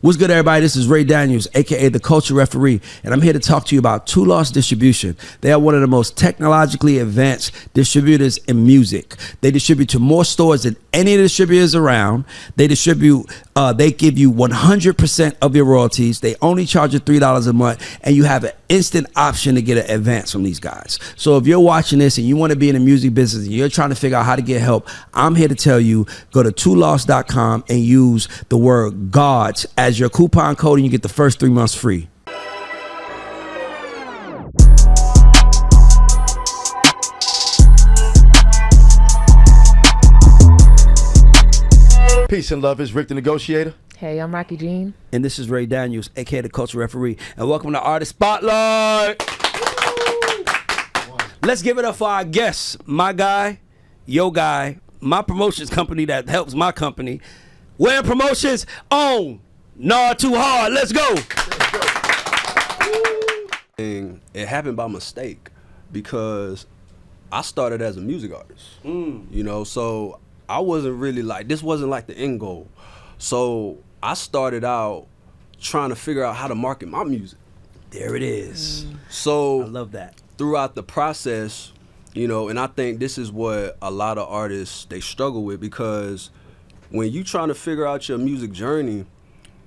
What's good, everybody? This is Ray Daniels, aka the Culture Referee, and I'm here to talk to you about 2Loss Distribution. They are one of the most technologically advanced distributors in music. They distribute to more stores than any of the distributors around. They distribute, they give you 100% of your royalties. They only charge you $3 a month, and you have an instant option to get an advance from these guys. So if you're watching this and you want to be in the music business and you're trying to figure out how to get help, I'm here to tell you, go to 2loss.com and use the word GAUDS as your coupon code, and you get the first 3 months free. Peace and love, it's Rick the Negotiator. Hey, I'm Rocky Jean. And this is Ray Daniels, aka the Culture Referee. And welcome to Artist Spotlight. Let's give it up for our guests. My guy, your guy, my promotions company that helps my company. WAMM Promotions on Nard2hard. Let's go. And it happened by mistake because I started as a music artist. You know, so I wasn't really like, this wasn't like the end goal. So I started out trying to figure out how to market my music. There it is. So I love that. Throughout the process, you know, and I think this is what a lot of artists, they struggle with, because when you trying to figure out your music journey,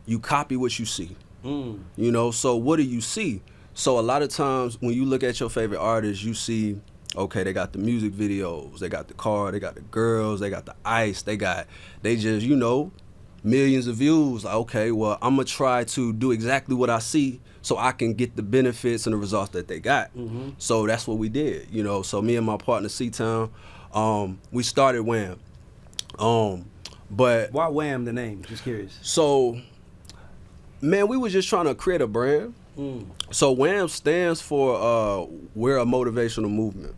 you copy what you see. You know, so what do you see? So a lot of times when you look at your favorite artists, you see, okay, they got the music videos, they got the car, they got the girls, they got the ice, they just, you know, millions of views. Like, okay, well, I'm gonna try to do exactly what I see so I can get the benefits and the results that they got. So that's what we did, you know. So me and my partner C-Town, we started WAMM. But Why WAMM the name? Just curious. so, man, we was just trying to create a brand. So WAMM stands for we're a motivational movement.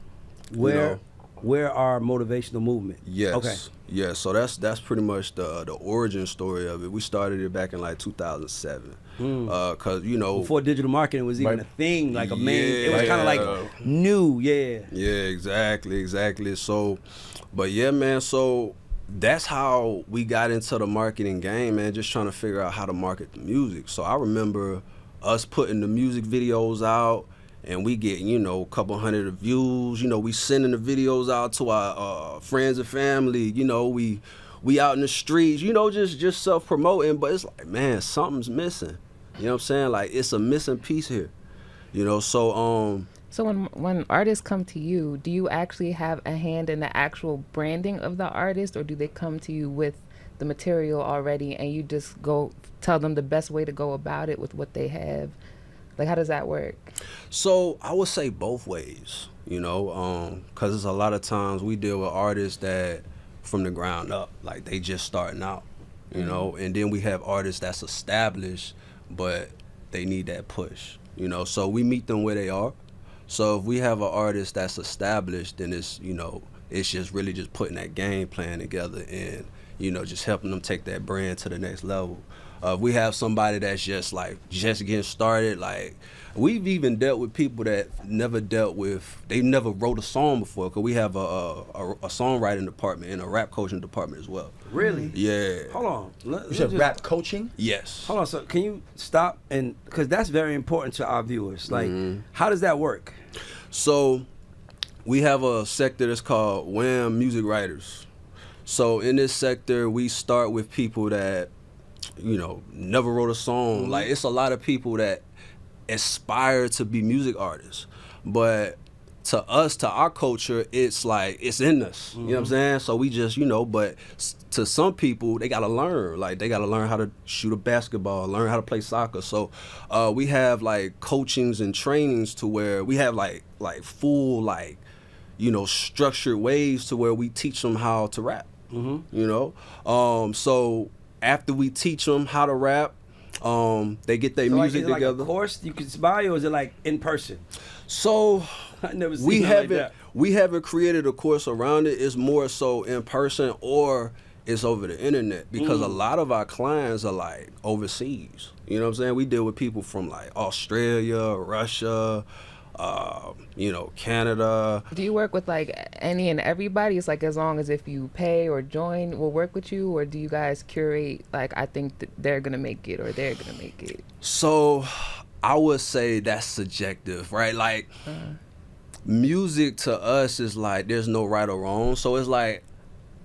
Where our motivational movement? Yes. Okay. Yeah. So that's pretty much the origin story of it. We started it back in like 2007. Cause you know, Before digital marketing was even a thing, like a main. It was kind of like new. Yeah. Yeah. Exactly. So, but yeah, man. So that's how we got into the marketing game, man. Just trying to figure out how to market the music. So I remember us putting the music videos out, and we get, you know, a couple hundred views. You know, we sending the videos out to our friends and family. You know, we out in the streets, you know, just self-promoting. But it's like, man, something's missing. You know what I'm saying? Like, it's a missing piece here. You know, so So when artists come to you, do you actually have a hand in the actual branding of the artist, or do they come to you with the material already and you just go tell them the best way to go about it with what they have? Like, how does that work? So I would say both ways, you know, because there's a lot of times we deal with artists that from the ground up, like they just starting out, you know, and then we have artists that's established, but they need that push, you know, so we meet them where they are. So if we have an artist that's established, then it's, you know, it's just really just putting that game plan together and, you know, just helping them take that brand to the next level. If we have somebody that's just like just getting started, like we've even dealt with people that never dealt with, they never wrote a song before, because we have a songwriting department and a rap coaching department as well. Really? Yeah. Hold on. You said rap coaching? Yes. Hold on. So can you stop, and because that's very important to our viewers. Like, how does that work? So we have a sector that's called WAMM Music Writers. So in this sector, we start with people that, you know, never wrote a song. Like, it's a lot of people that aspire to be music artists, but to us, to our culture, it's like it's in us. You know what I'm saying? So we just, you know, but to some people, they gotta learn. Like, they gotta learn how to shoot a basketball, learn how to play soccer. So we have like coachings and trainings to where we have like full, like, you know, structured ways to where we teach them how to rap. You know, so after we teach them how to rap, they get their music like, together. Like a course you can buy, or is it like in person? So I never seen we haven't created a course around it. It's more so in person, or it's over the internet, because a lot of our clients are like overseas. You know what I'm saying? We deal with people from like Australia, Russia, Canada. Do you work with like any and everybody? It's like as long as if you pay or join, we'll work with you, or do you guys curate like I think that they're gonna make it or they're gonna make it? So I would say that's subjective, right? Like music to us is like there's no right or wrong. So it's like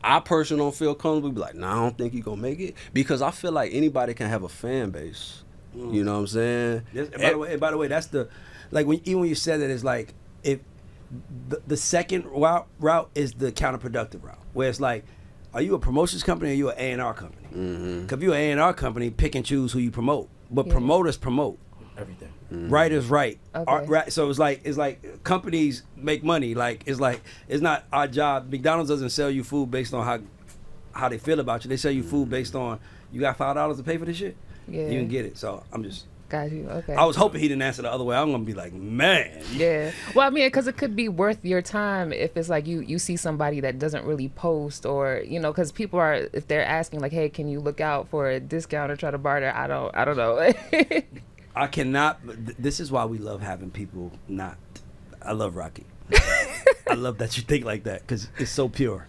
I personally don't feel comfortable. Be like, nah, I don't think you gonna make it, because I feel like anybody can have a fan base. You know what I'm saying? By the way, that's the like even when you said that, it's like if the second route is the counterproductive route, where it's like, are you a promotions company or are you an A&R company? Because if you're an A&R company, pick and choose who you promote, but promoters promote Everything. writers write. Okay. So it's like companies make money. Like it's not our job. McDonald's doesn't sell you food based on how they feel about you. They sell you food based on you got $5 to pay for this shit. Yeah. You can get it. So I'm just. Got you. Okay. I was hoping he didn't answer the other way. I'm gonna be like, man. Yeah. Well, I mean, because it could be worth your time if it's like you see somebody that doesn't really post, or because people are, if they're asking like, hey, can you look out for a discount or try to barter? I don't know. I cannot. This is why we love having people not. I love Rocky. I love that you think like that, because it's so pure.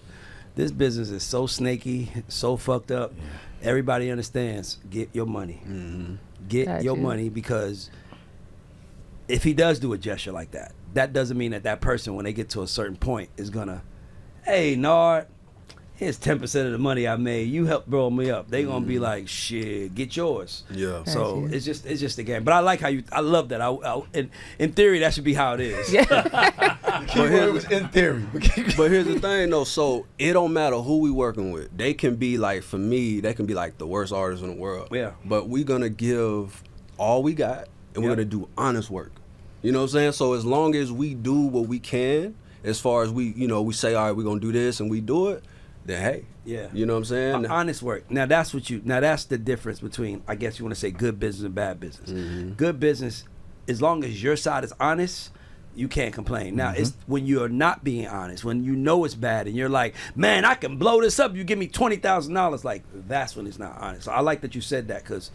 This business is so snaky, so fucked up. Yeah. Everybody understands. Get your money. Get your money, because if he does do a gesture like that, that doesn't mean that person, when they get to a certain point, is gonna, hey, Nard, here's 10% of the money I made. You helped blow me up. They gonna be like, shit, get yours. Yeah. So it's just a game. But I like how I love that. In theory, that should be how it is. But it was in theory. But here's the thing though, so it don't matter who we working with. They can be like, for me, they can be like the worst artists in the world. Yeah. But we gonna give all we got, and we're gonna do honest work. You know what I'm saying? So as long as we do what we can, as far as we say, all right, we're gonna do this, and we do it, then hey. Yeah. You know what I'm saying? Honest work. Now that's the difference between, I guess you want to say, good business and bad business. Good business, as long as your side is honest, you can't complain. Now, it's when you're not being honest, when you know it's bad and you're like, man, I can blow this up, you give me $20,000, like, that's when it's not honest. So I like that you said that, because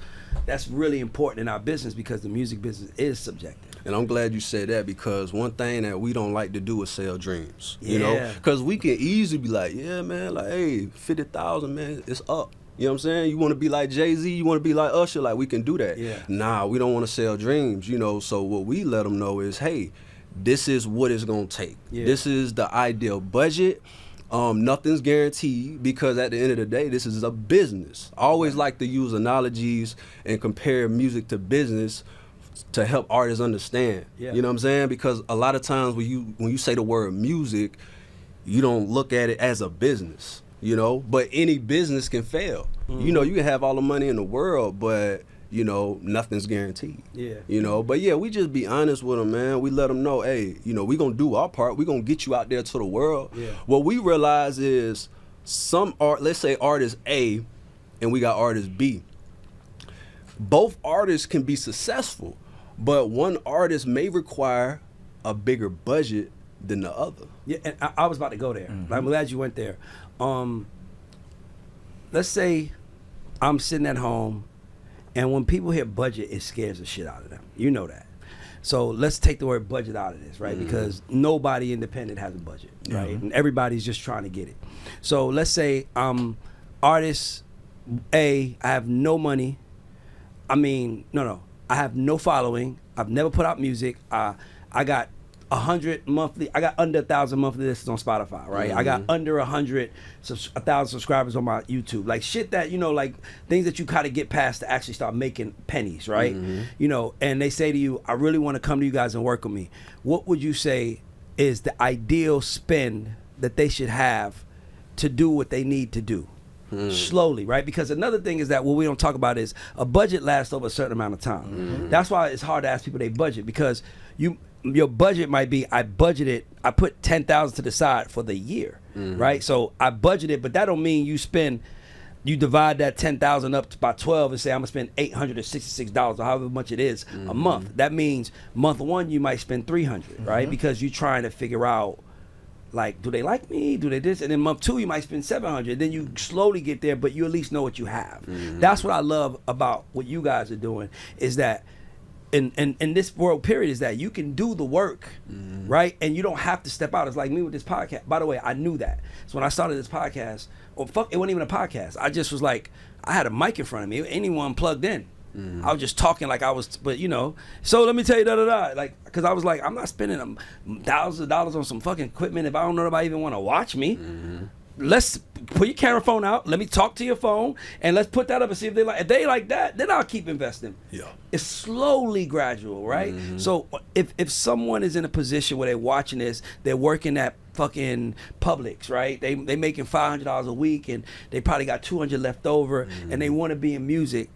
that's really important in our business, because the music business is subjective. And I'm glad you said that, because one thing that we don't like to do is sell dreams. Yeah. You know? Because we can easily be like, yeah, man, like, hey, 50,000, man, it's up. You know what I'm saying? You want to be like Jay-Z, you want to be like Usher, like, we can do that. Yeah. Nah, we don't want to sell dreams, So what we let them know is, hey, this is what it's going to take. Yeah. This is the ideal budget. Nothing's guaranteed, because at the end of the day, this is a business. I always like to use analogies and compare music to business to help artists understand. Yeah. You know what I'm saying? Because a lot of times when you say the word music, you don't look at it as a business, but any business can fail. You can have all the money in the world, but nothing's guaranteed. Yeah. But yeah, we just be honest with them, man. We let them know, hey, we gonna do our part. We gonna get you out there to the world. Yeah. What we realize is let's say artist A, and we got artist B. Both artists can be successful, but one artist may require a bigger budget than the other. Yeah, and I was about to go there. I'm glad you went there. Let's say I'm sitting at home, and when people hear budget, it scares the shit out of them. You know that. So let's take the word budget out of this, right? Because nobody independent has a budget, right? And everybody's just trying to get it. So let's say artist A, I have no money. I have no following. I've never put out music. I got 100 monthly. I got under 1,000 monthly listens on Spotify, right? I got under 1,000 subscribers on my YouTube. Like shit that like things that you kind of get past to actually start making pennies, right? And they say to you, I really want to come to you guys and work with me. What would you say is the ideal spend that they should have to do what they need to do? Slowly, right? Because another thing is that what we don't talk about is a budget lasts over a certain amount of time. That's why it's hard to ask people their budget, because your budget might be, I put 10,000 to the side for the year, right? So I budgeted, but that don't mean you divide that 10,000 up by 12 and say I'm gonna spend $866 or however much it is a month. That means month one you might spend $300, right? Because you're trying to figure out, like, do they like me? Do they this? And then month two, you might spend $700. Then you slowly get there, but you at least know what you have. That's what I love about what you guys are doing, is that in this world period is that you can do the work, right? And you don't have to step out. It's like me with this podcast. By the way, I knew that. So when I started this podcast, or fuck, it wasn't even a podcast. I just was like, I had a mic in front of me. Anyone plugged in. I was just talking like I was, but you know. So let me tell you, like, because I was like, I'm not spending thousands of dollars on some fucking equipment if I don't know nobody even want to watch me. Let's put your camera phone out. Let me talk to your phone, and let's put that up and see if they like. If they like that, then I'll keep investing. Yeah, it's slowly gradual, right? So if someone is in a position where they're watching this, they're working at fucking Publix, right? They making $500 a week, and they probably got $200 left over, and they want to be in music.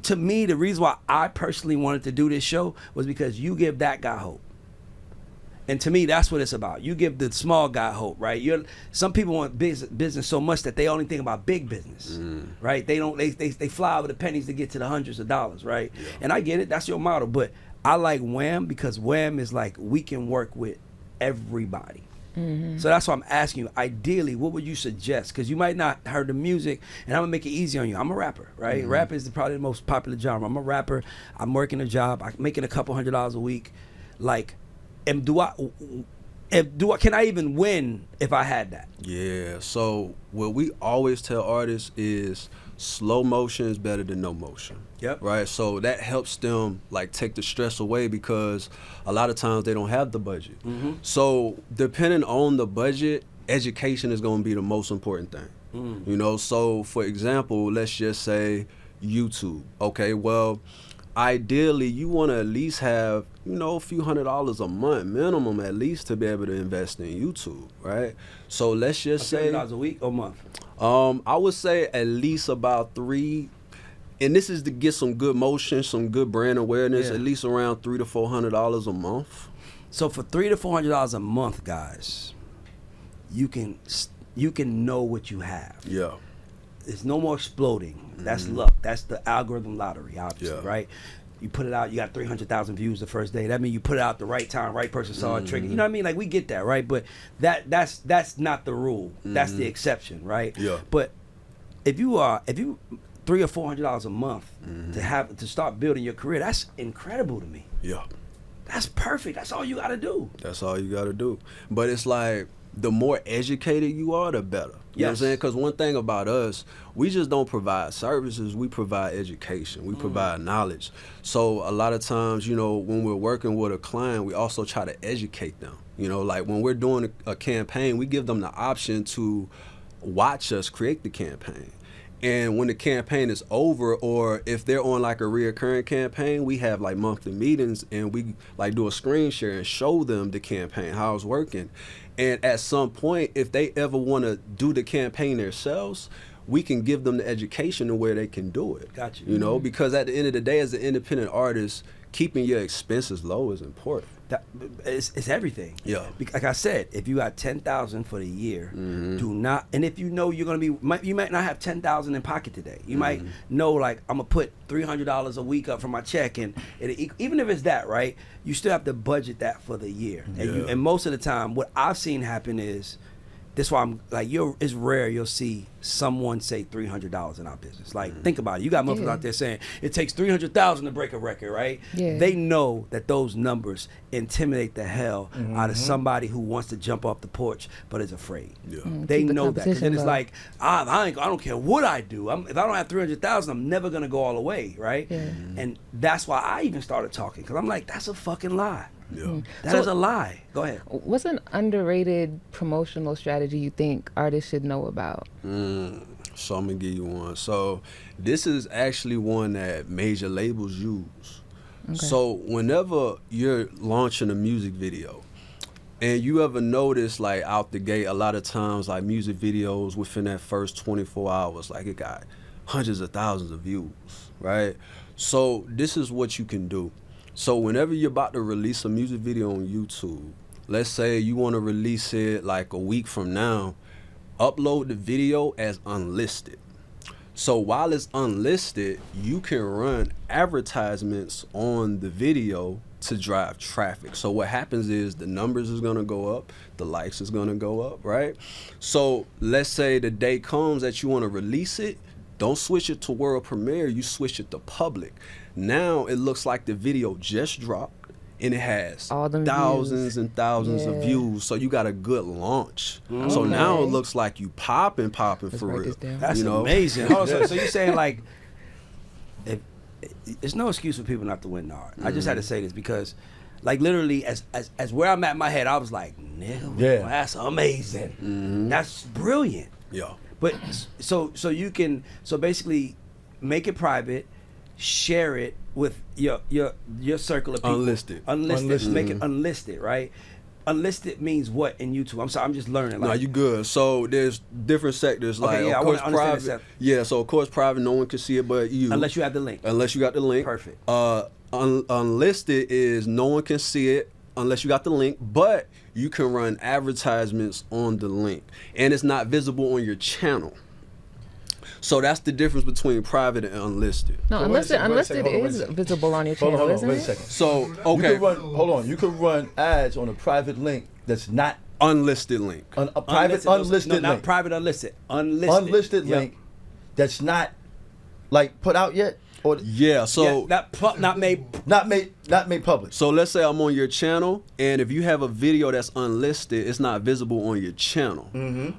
To me, the reason why I personally wanted to do this show was because you give that guy hope. And to me, that's what it's about. You give the small guy hope, right? Some people want business so much that they only think about big business, right? They don't. They fly over the pennies to get to the hundreds of dollars, right? Yeah. And I get it. That's your model. But I like WAMM because WAMM is like we can work with everybody. So that's why I'm asking you. Ideally, what would you suggest? Because you might not heard the music, and I'm gonna make it easy on you. I'm a rapper, right? Rap is probably the most popular genre. I'm a rapper. I'm working a job. I'm making a couple $100 a week. Like, can I even win if I had that? Yeah. So what we always tell artists is slow motion is better than no motion. Yep. Right. So that helps them like take the stress away because a lot of times they don't have the budget. So depending on the budget, education is going to be the most important thing. You know. So for example, let's just say YouTube. Okay. Well, ideally, you want to at least have, you know, a few $100s a month minimum at least to be able to invest in YouTube, right? So let's just say $100 a week or month. I would say at least about 3, and this is to get some good motion, some good brand awareness, at least around $300 to $400 a month. So for $300 to $400 a month, guys, you can know what you have. Yeah. There's no more exploding. That's luck. That's the algorithm lottery, obviously, right? You put it out, you got 300,000 views the first day. That means you put it out the right time, right person saw it, trigger. You know what I mean? Like, we get that, right? But that's not the rule. That's the exception, right? Yeah. But if you $300 or $400 a month to start building your career, that's incredible to me. Yeah. That's perfect. That's all you got to do. That's all you got to do. But it's like, the more educated you are, the better. You know what I'm saying? Because one thing about us, we just don't provide services, we provide education, we provide knowledge. So a lot of times, you know, when we're working with a client, we also try to educate them. You know, like when we're doing a campaign, we give them the option to watch us create the campaign. And when the campaign is over, or if they're on like a reoccurring campaign, we have like monthly meetings and we like do a screen share and show them the campaign, how it's working. And at some point, if they ever want to do the campaign themselves, we can give them the education to where they can do it. Got you. You know, because at the end of the day, as an independent artist, keeping your expenses low is important. It's everything. Yeah. Like I said, if you got 10,000 for the year, do not. And if you know you're gonna be, you might not have 10,000 in pocket today. You might know, like, I'm gonna put $300 a week up for my check, and even if it's that, right, you still have to budget that for the year. And most of the time, what I've seen happen is, that's why I'm like, it's rare you'll see someone say $300 in our business. Like, think about it. You got motherfuckers out there saying it takes $300,000 to break a record, right? Yeah. They know that those numbers intimidate the hell out of somebody who wants to jump off the porch but is afraid. Yeah. They know that. Because then it's low. like, I don't care what I do. If I don't have 300,000, I'm never gonna go all the way, right? Yeah. And that's why I even started talking, because I'm like, that's a fucking lie. Yeah. That is a lie. Go ahead. What's an underrated promotional strategy you think artists should know about? So I'm gonna give you one. So this is actually one that major labels use. Okay. So whenever you're launching a music video, and you ever notice, like, out the gate, a lot of times, like, music videos within that first 24 hours, like, it got hundreds of thousands of views, right? So this is what you can do. So whenever you're about to release a music video on YouTube, let's say you want to release it like a week from now, upload the video as unlisted. So while it's unlisted, you can run advertisements on the video to drive traffic. So what happens is the numbers is gonna go up, the likes is gonna go up, right? So let's say the day comes that you want to release it, Don't switch it to world premiere, you switch it to public. Now it looks like the video just dropped and it has All them thousands views. and thousands of Yeah. views, so you got a good launch. So Okay. now it looks like you popping Let's for write real. this down. That's you know? amazing. Hold on, so you're saying like, if, there's no excuse for people not to win Nard. I just had to say this because, like, literally, as where I'm at in my head, I was like, nigga, Yeah. that's amazing. That's brilliant. Yeah. But so you can basically make it private, share it with your circle of people. Unlisted. Unlisted. Make it unlisted, right? Unlisted means what in YouTube? I'm sorry, I'm just learning. No, you good. So there's different sectors. Like, yeah, I of wanna course, understand private. the set. Yeah, so of course, private, no one can see it but you. unless you have the link. Unless you got the link. Perfect. Unlisted is no one can see it unless you got the link, but you can run advertisements on the link, and it's not visible on your channel. So that's the difference between private and unlisted. No, So wait a unlisted, second, wait a second, unlisted hold on, wait a is second. visible on your Hold channel, on, isn't wait a it? second. So You okay, could run, hold on. You could run ads on a private link that's not unlisted link. a private unlisted no, not link. private unlisted. Unlisted. Unlisted Yep. link that's not like put out yet or Yeah. So Yeah, not made. not made public. So let's say I'm on your channel, and if you have a video that's unlisted, it's not visible on your channel.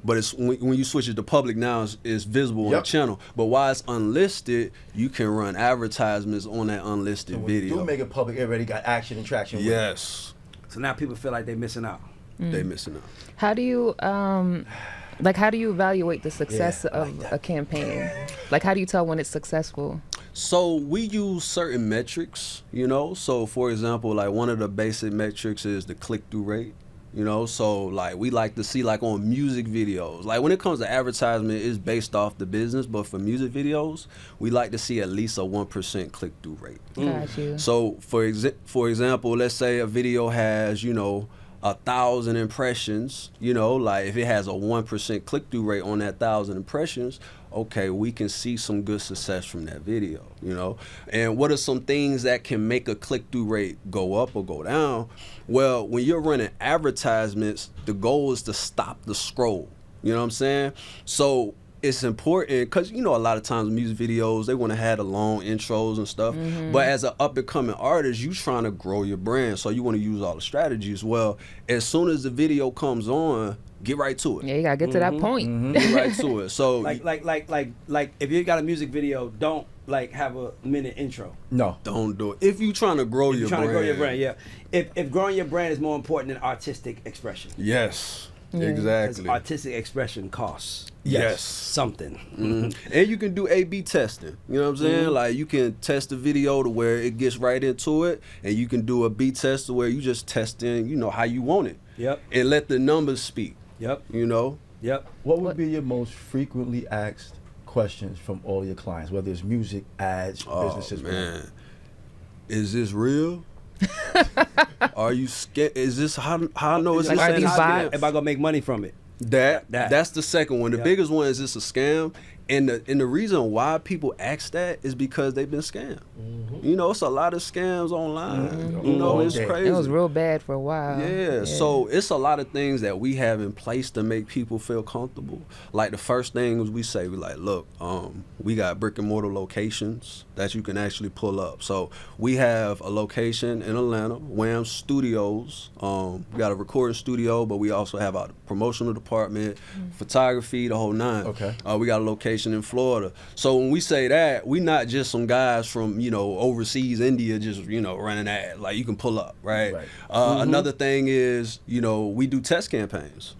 But it's when you switch it to public now, it's visible on the Yep. channel. But while it's unlisted, you can run advertisements on that unlisted When you video. do make it public, it already got action and traction. with it. Yes, So now people feel like they're missing out. they missing out. How do you how do you evaluate the success Yeah, I of like that. a campaign? Like, how do you tell when it's successful? So we use certain metrics, you know. So for example, like one of the basic metrics is the click-through rate. You know, so like we like to see like on music videos, like when it comes to advertisement, it's based off the business, but for music videos, we like to see at least a 1% click-through rate. Got you. So for example, let's say a video has, 1,000 impressions, like if it has a 1% click-through rate on that 1,000 impressions, okay, we can see some good success from that video, And what are some things that can make a click-through rate go up or go down? Well, when you're running advertisements, the goal is to stop the scroll. You know what I'm saying? So it's important because, a lot of times music videos, they want to have the long intros and stuff. But as an up-and-coming artist, you trying to grow your brand. So you want to use all the strategies. Well, as soon as the video comes on, get right to it. Yeah, you gotta get to that point. Get right to it. So Like if you got a music video, don't like have a minute intro. No. don't do it. If you trying to grow your Trying brand. to grow your brand, yeah. If growing your brand is more important than artistic expression. Yes. Yeah. Because Exactly. artistic expression costs Yes. something. And you can do A/B testing. You know what I'm saying? Like you can test the video to where it gets right into it, and you can do a B test to where you just testing, how you want it. Yep. And let the numbers speak. Yep. Yep. What would What- be your most frequently asked questions from all your clients, whether it's music, ads, businesses? Man, is this real? Are you scared? Is this how I know it's Like, a are these scam? bots? Am I gonna make money from it? That's the second one. The Yeah. biggest one is this a scam, and the reason why people ask that is because they've been scammed. It's a lot of scams online. It's Okay. crazy. It was real bad for a while. Yeah, so it's a lot of things that we have in place to make people feel comfortable. Like the first thing we say, we like, look, we got brick and mortar locations that you can actually pull up. So we have a location in Atlanta, WAMM Studios. We got a recording studio, but we also have our promotional department, photography, the whole nine. Okay. We got a location in Florida. So when we say that, we not just some guys from, overseas, India, just, running ads. Like you can pull up, right? Right. Another thing is, we do test campaigns,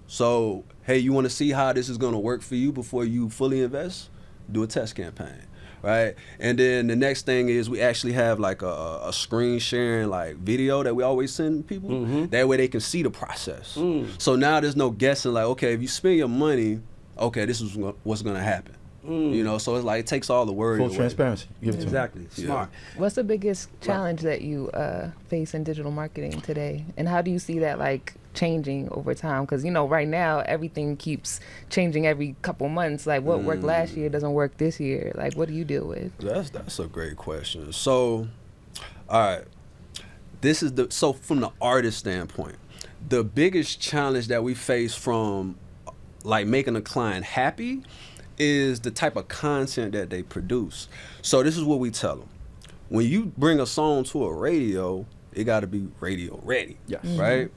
So, hey, you want to see how this is going to work for you before you fully invest? Do a test campaign, right? And then the next thing is we actually have like a screen sharing like video that we always send people. That way they can see the process. So now there's no guessing like, okay, if you spend your money, okay, this is what's going to happen. So it's like it takes all the worry Full away. transparency. Give it to them. Exactly. Smart. What's the biggest challenge that you face in digital marketing today, and how do you see that like changing over time? Because right now everything keeps changing every couple months. Like what worked last year doesn't work this year. Like what do you deal with? That's a great question. So, all right, so from the artist standpoint, the biggest challenge that we face from like making a client happy is the type of content that they produce. So this is what we tell them. When you bring a song to a radio, it got to be radio ready, Yes. right?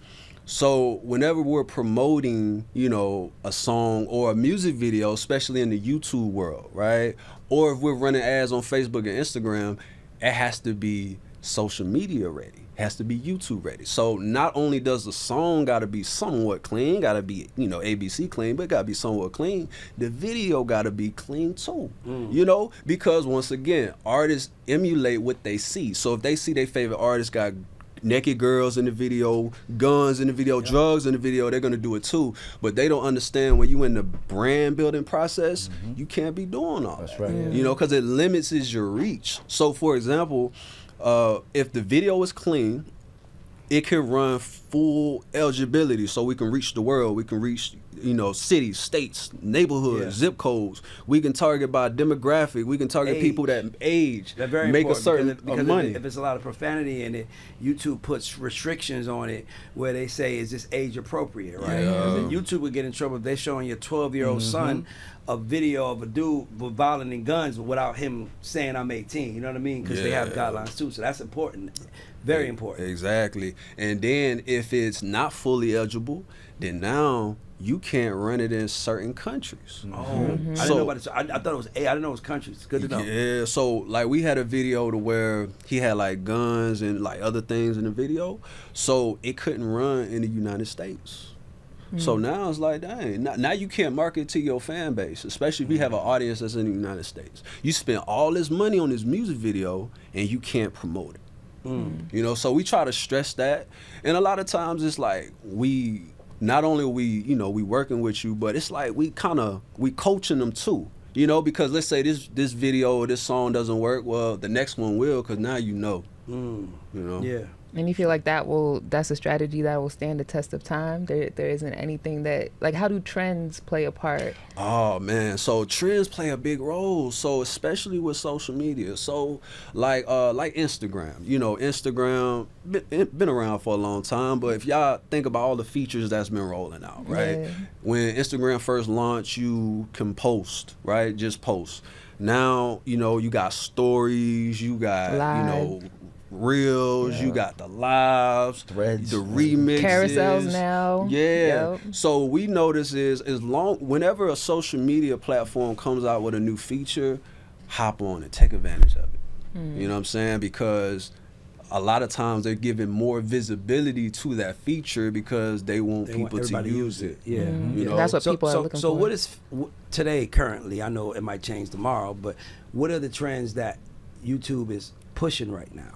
So whenever we're promoting, you know, a song or a music video, especially in the YouTube world, right? Or if we're running ads on Facebook and Instagram, it has to be social media ready. It has to be YouTube ready. So not only does the song got to be somewhat clean, got to be, you know, ABC clean, but it got to be somewhat clean. The video got to be clean too, you know, because once again, artists emulate what they see. So if they see their favorite artist got naked girls in the video, guns in the video, drugs in the video, they're gonna do it too. But they don't understand when you in the brand building process, you can't be doing all That's that. right. You know, because it limits your reach. So for example, if the video is clean, it can run full eligibility, so we can reach the world. We can reach, you know, cities, states, neighborhoods, zip codes. We can target by demographic. We can target people that age, That's very make a important certain because money. if it's a lot of profanity in it, YouTube puts restrictions on it where they say, is this age appropriate, right? Yeah. Because then YouTube would get in trouble if they're showing your 12-year-old son a video of a dude with violent and guns without him saying I'm 18. You know what I mean? Because they have guidelines too. So that's important. Very important. Exactly. And then if it's not fully eligible, then now you can't run it in certain countries. Oh, I didn't know about it. I thought it was I didn't know it was countries. Good to know. Yeah, so like we had a video to where he had like guns and like other things in the video, so it couldn't run in the United States. So now it's like, dang, now you can't market to your fan base, especially if you have an audience that's in the United States. You spend all this money on this music video and you can't promote it. You know, so we try to stress that, and a lot of times it's like we not only we working with you, but it's like we coaching them too. You know, because let's say this video or this song doesn't work, well, the next one will, because now you know. You know. Yeah. And you feel like that's a strategy that will stand the test of time? There isn't anything that, like, how do trends play a part? Oh man, so trends play a big role. So especially with social media. So like Instagram. You know, Instagram been around for a long time, but if y'all think about all the features that's been rolling out, right? Yeah. When Instagram first launched, you can post, right? Just post. Now, you know, you got stories, you got, you know, reels, you got the lives, Threads, the remixes, carousels now. Yeah. So we notice is whenever a social media platform comes out with a new feature, hop on it, take advantage of it. You know what I'm saying? Because a lot of times they're giving more visibility to that feature because they want people to use it. Yeah. You know? That's what people are looking for. So what is today currently? I know it might change tomorrow, but what are the trends that YouTube is pushing right now?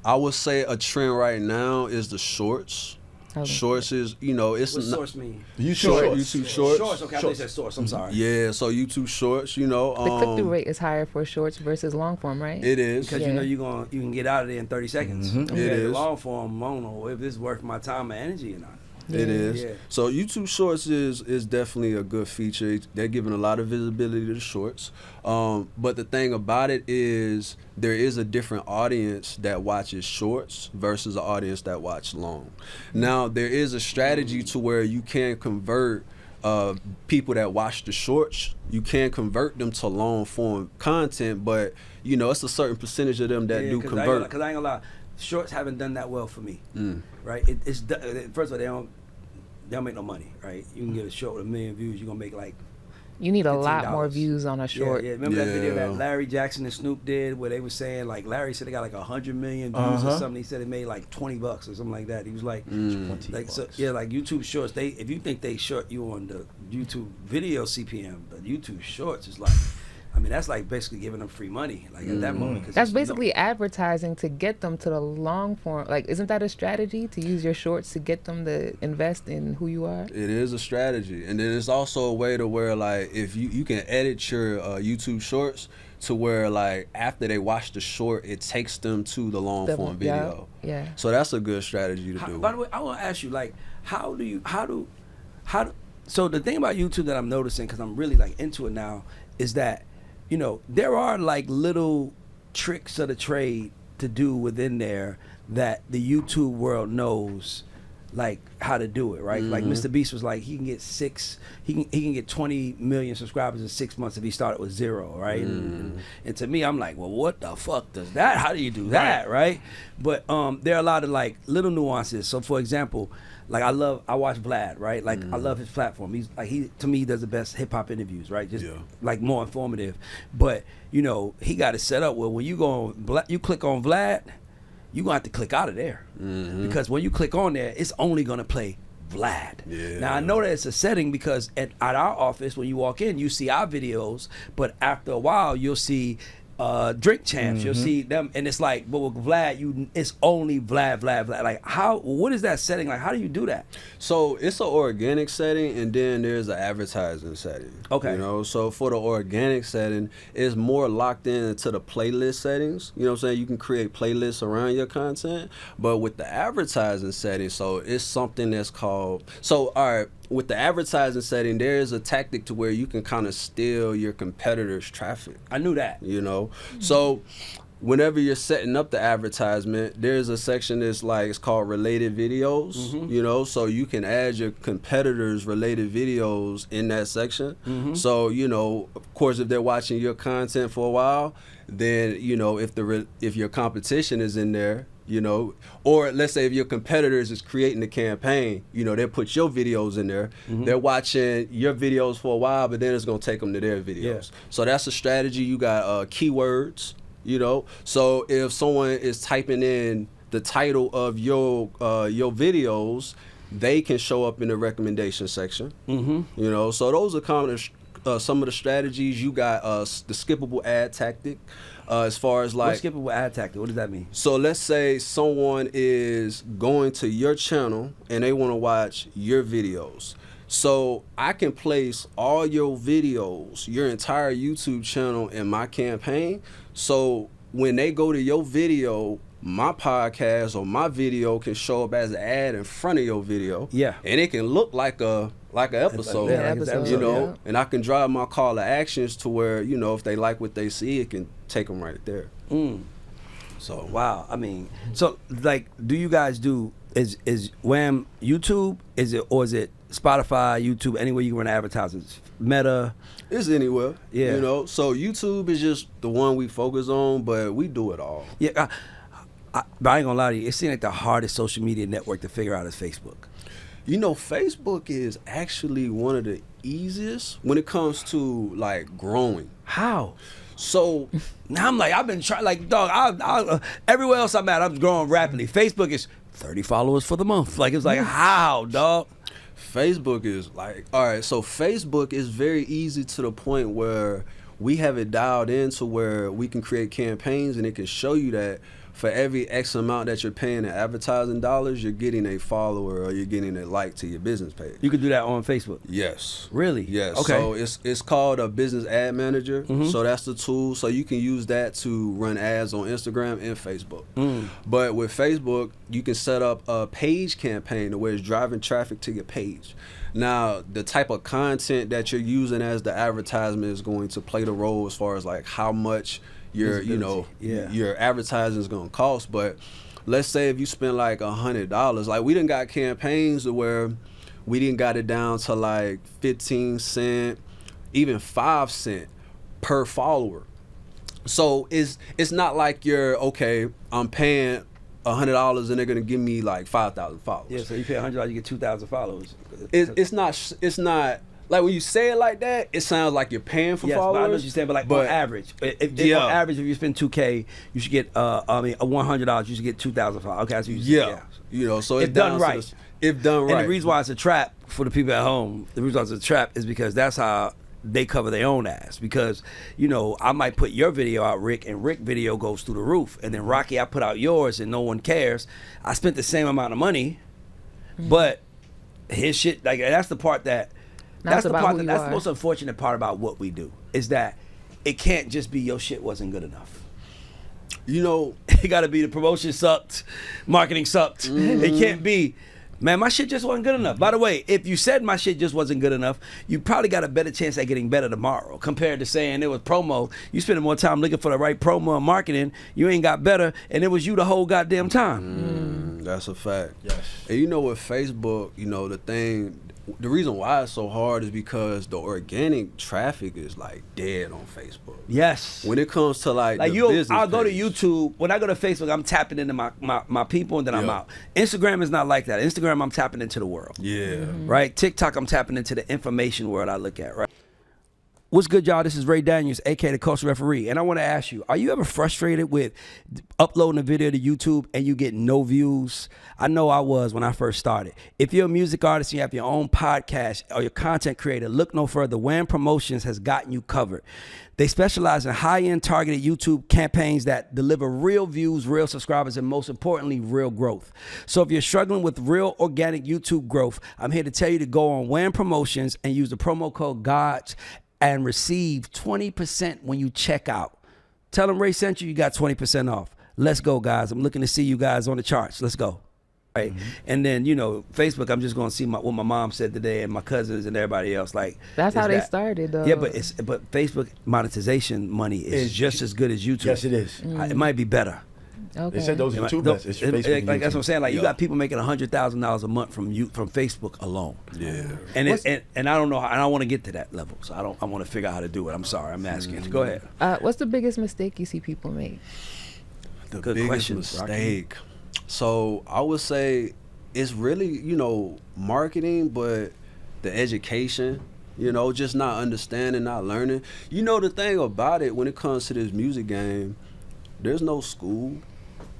I would say a trend right now is the shorts. Okay. Shorts is, you know, it's What not source mean? YouTube shorts. Shorts. Okay, I thought you said source. I'm sorry. Yeah, so YouTube shorts, you know, The click-through rate is higher for shorts versus long form, right? it is. Because you know you can get out of there in 30 seconds. It Okay, is. the long form, I don't know if this is worth my time and energy or not. It is. Yeah. So YouTube Shorts is definitely a good feature. They're giving a lot of visibility to the shorts. But the thing about it is there is a different audience that watches shorts versus an audience that watch long. Now, there is a strategy to where you can convert people that watch the shorts. You can convert them to long form content, but you know, it's a certain percentage of them that do convert. Because I ain't gonna lie, shorts haven't done that well for me. Right? It's first of all, they don't make no money, right? You can get a short with 1 million views, you're gonna make like You need a lot $15. more views on a short. Yeah. Remember that video Yeah. that Larry Jackson and Snoop did where they were saying like Larry said they got like 100 million views or something. He said they made like $20 or something like that. He was like, like so, yeah, like YouTube Shorts. If you think they short you on the YouTube video CPM, but YouTube Shorts is like, I mean, that's like basically giving them free money, like at that moment. 'cause That's it's basically advertising to get them to the long form. Like, isn't that a strategy to use your shorts to get them to invest in who you are? It is a strategy, and then it's also a way to where like if you can edit your YouTube Shorts to where like after they watch the short, it takes them to the long form video. Yeah. So that's a good strategy to do. By the way, I want to ask you, like, how do so the thing about YouTube that I'm noticing, because I'm really like into it now, is that, you know, there are like little tricks of the trade to do within there that the YouTube world knows like how to do it, right? Like Mr. Beast was like, he can get 20 million subscribers in 6 months if he started with 0, right? And to me, I'm like, well, what the fuck does that? How do you do that, right? But there are a lot of like little nuances. So for example, like I watch Vlad, right? Like I love his platform. He's like, to me, he does the best hip hop interviews, right? Just like more informative. But you know, he got it set up where when you go on, you click on Vlad, you're going to have to click out of there. Because when you click on there, it's only going to play Vlad. Yeah. Now, I know that it's a setting because at our office, when you walk in, you see our videos, but after a while, you'll see Drink Champs. You'll see them, and it's like, but with Vlad, it's only Vlad. Like, what is that setting? Like, how do you do that? So it's an organic setting, and then there's an advertising setting. Okay. You know, so for the organic setting, it's more locked into the playlist settings. You know what I'm saying? You can create playlists around your content, but with the advertising setting, so it's something that's called. So all right. With the advertising setting, there is a tactic to where you can kind of steal your competitors' traffic. I knew that. You know, so whenever you're setting up the advertisement, there's a section that's like, it's called related videos. You know, so you can add your competitors' related videos in that section. So you know, of course, if they're watching your content for a while, then you know, if your competition is in there, you know, or let's say if your competitors is creating the campaign, you know, they'll put your videos in there. They're watching your videos for a while, but then it's going to take them to their videos. So that's a strategy. You got keywords, you know. So if someone is typing in the title of your videos, they can show up in the recommendation section. You know, so those are common some of the strategies. You got the skippable ad tactic. As far as like, what's skippable ad tactic? What does that mean? So let's say someone is going to your channel and they want to watch your videos. So I can place all your videos, your entire YouTube channel in my campaign. So when they go to your video, my podcast or my video can show up as an ad in front of your video. Yeah. And it can look like an episode, you know, and I can drive my call to actions to where, you know, if they like what they see, it can take them right there. So, wow. I mean, so like, do you guys do, is WAMM YouTube? Is it Spotify, YouTube, anywhere you can run advertisements? Meta? It's anywhere. Yeah. You know, so YouTube is just the one we focus on, but we do it all. Yeah. But I ain't gonna lie to you, it seems like the hardest social media network to figure out is Facebook. You know, Facebook is actually one of the easiest when it comes to like growing. How? So now I'm like, I've been trying, like, dog, I everywhere else I'm at, I'm growing rapidly. Facebook is 30 followers for the month. Like, it's like, how, dog? Facebook is like, all right, so Facebook is very easy to the point where we have it dialed in to where we can create campaigns and it can show you that for every X amount that you're paying in advertising dollars, you're getting a follower or you're getting a like to your business page. You can do that on Facebook? Yes. Really? Yes. Okay. So it's called a business ad manager. So that's the tool. So you can use that to run ads on Instagram and Facebook. But with Facebook, you can set up a page campaign where it's driving traffic to your page. Now, the type of content that you're using as the advertisement is going to play the role as far as like how much your advertising is gonna cost. But let's say if you spend like $100, like we done got campaigns where we didn't got it down to like 15 cents, even 5 cents per follower. So it's not like you're okay, I'm paying $100 and they're gonna give me like 5,000 followers. Yeah, so you pay $100, you get 2,000 followers. It's not like when you say it like that, it sounds like you're paying for followers. But I know what you're saying, but like on average, on average, if you spend $2K, you should get $100, you should get 2,000 followers. Okay, that's what you say. You know, so if done right. If done right. And the reason why it's a trap for the people at home, the reason why it's a trap is because that's how they cover their own ass. Because, you know, I might put your video out, Rick, and Rick video goes through the roof. And then Rocky, I put out yours and no one cares. I spent the same amount of money, but his shit, like, that's the part that, that's the most unfortunate part about what we do, is that it can't just be your shit wasn't good enough. You know, it got to be the promotion sucked, marketing sucked. It can't be, man, my shit just wasn't good enough. By the way, if you said my shit just wasn't good enough, you probably got a better chance at getting better tomorrow compared to saying it was promo. You spending more time looking for the right promo and marketing, you ain't got better, and it was you the whole goddamn time. That's a fact. Yes. And you know, with Facebook, you know, the reason why it's so hard is because the organic traffic is like dead on Facebook. Yes. When it comes to like the you, business I'll go to page. YouTube. When I go to Facebook, I'm tapping into my people, and then I'm Yeah. out. Instagram is not like that. Instagram, I'm tapping into the world. Yeah. Right? TikTok, I'm tapping into the information world I look at, right? What's good, y'all? This is Ray Daniels, aka the Culture Referee, and I want to ask you: are you ever frustrated with uploading a video to YouTube and you get no views? I know I was when I first started. If you're a music artist and you have your own podcast or your content creator, look no further. WAMM Promotions has gotten you covered. They specialize in high-end targeted YouTube campaigns that deliver real views, real subscribers, and most importantly, real growth. So if you're struggling with real organic YouTube growth, I'm here to tell you to go on WAMM Promotions and use the promo code GAUDS and receive 20% when you check out. Tell them Ray sent you, you got 20% off. Let's go, guys. I'm looking to see you guys on the charts. Let's go. Right. And then, you know, Facebook, I'm just going to see what my mom said today and my cousins and everybody else. Like, That's how they started, though. Yeah, but Facebook monetization money is just as good as YouTube. Yes, it is. It might be better. Okay. They said those are two best. It's Facebook. Like that's what I'm saying. Like you Yeah. got people making $100,000 a month from Facebook alone. Yeah. And and I don't know. I don't want to get to that level. So I want to figure out how to do it. I'm sorry. I'm asking. Go ahead. What's the biggest mistake you see people make? The Good biggest questions, Rocky. mistake. So I would say it's really, you know, marketing, but the education, you know, just not understanding, not learning. You know, the thing about it when it comes to this music game, there's no school.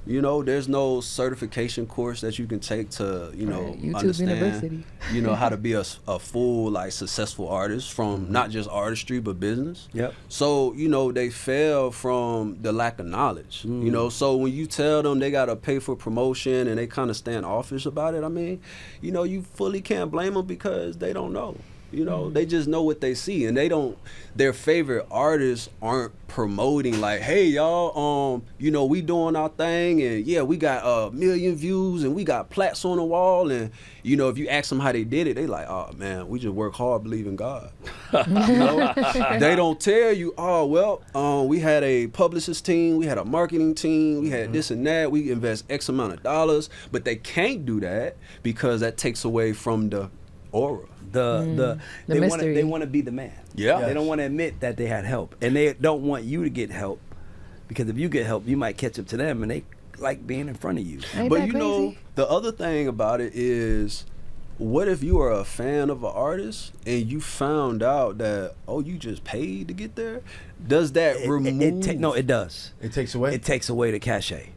You know, there's no certification course that you can take to, you know, Right. YouTube understand, University. you know, how to be a full, like, successful artist from not just artistry, but business. Yep. So, you know, they fail from the lack of knowledge, you know. So when you tell them they got to pay for promotion and they kind of stand offish about it, I mean, you know, you fully can't blame them because they don't know. You know, they just know what they see, and their favorite artists aren't promoting like, hey, y'all, you know, we doing our thing, and yeah, we got 1 million views, and we got plaques on the wall, and, you know, if you ask them how they did it, they like, oh, man, we just work hard, believe in God. You know? They don't tell you, oh, well, we had a publicist team, we had a marketing team, we had this and that, we invest X amount of dollars, but they can't do that because that takes away from the aura. The mystery. They want to be the man. Yeah. They don't want to admit that they had help, and they don't want you to get help, because if you get help, you might catch up to them, and they like being in front of you. Ain't But that you know, crazy? the other thing about it is, what if you are a fan of an artist and you found out that, oh, you just paid to get there? Does that remove? No, it does. It takes away. It takes away the cachet.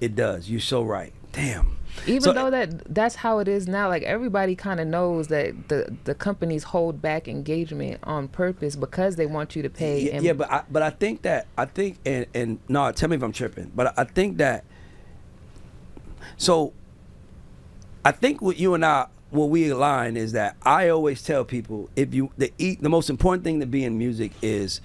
It does. You're so right. Damn. Even So- though that's how it is now, like everybody kind of knows that the companies hold back engagement on purpose because they want you to pay. Yeah, but I think and no, tell me if I'm tripping, but I think that. So, I think what you and I, what we align is that I always tell people, the most important thing to be in music is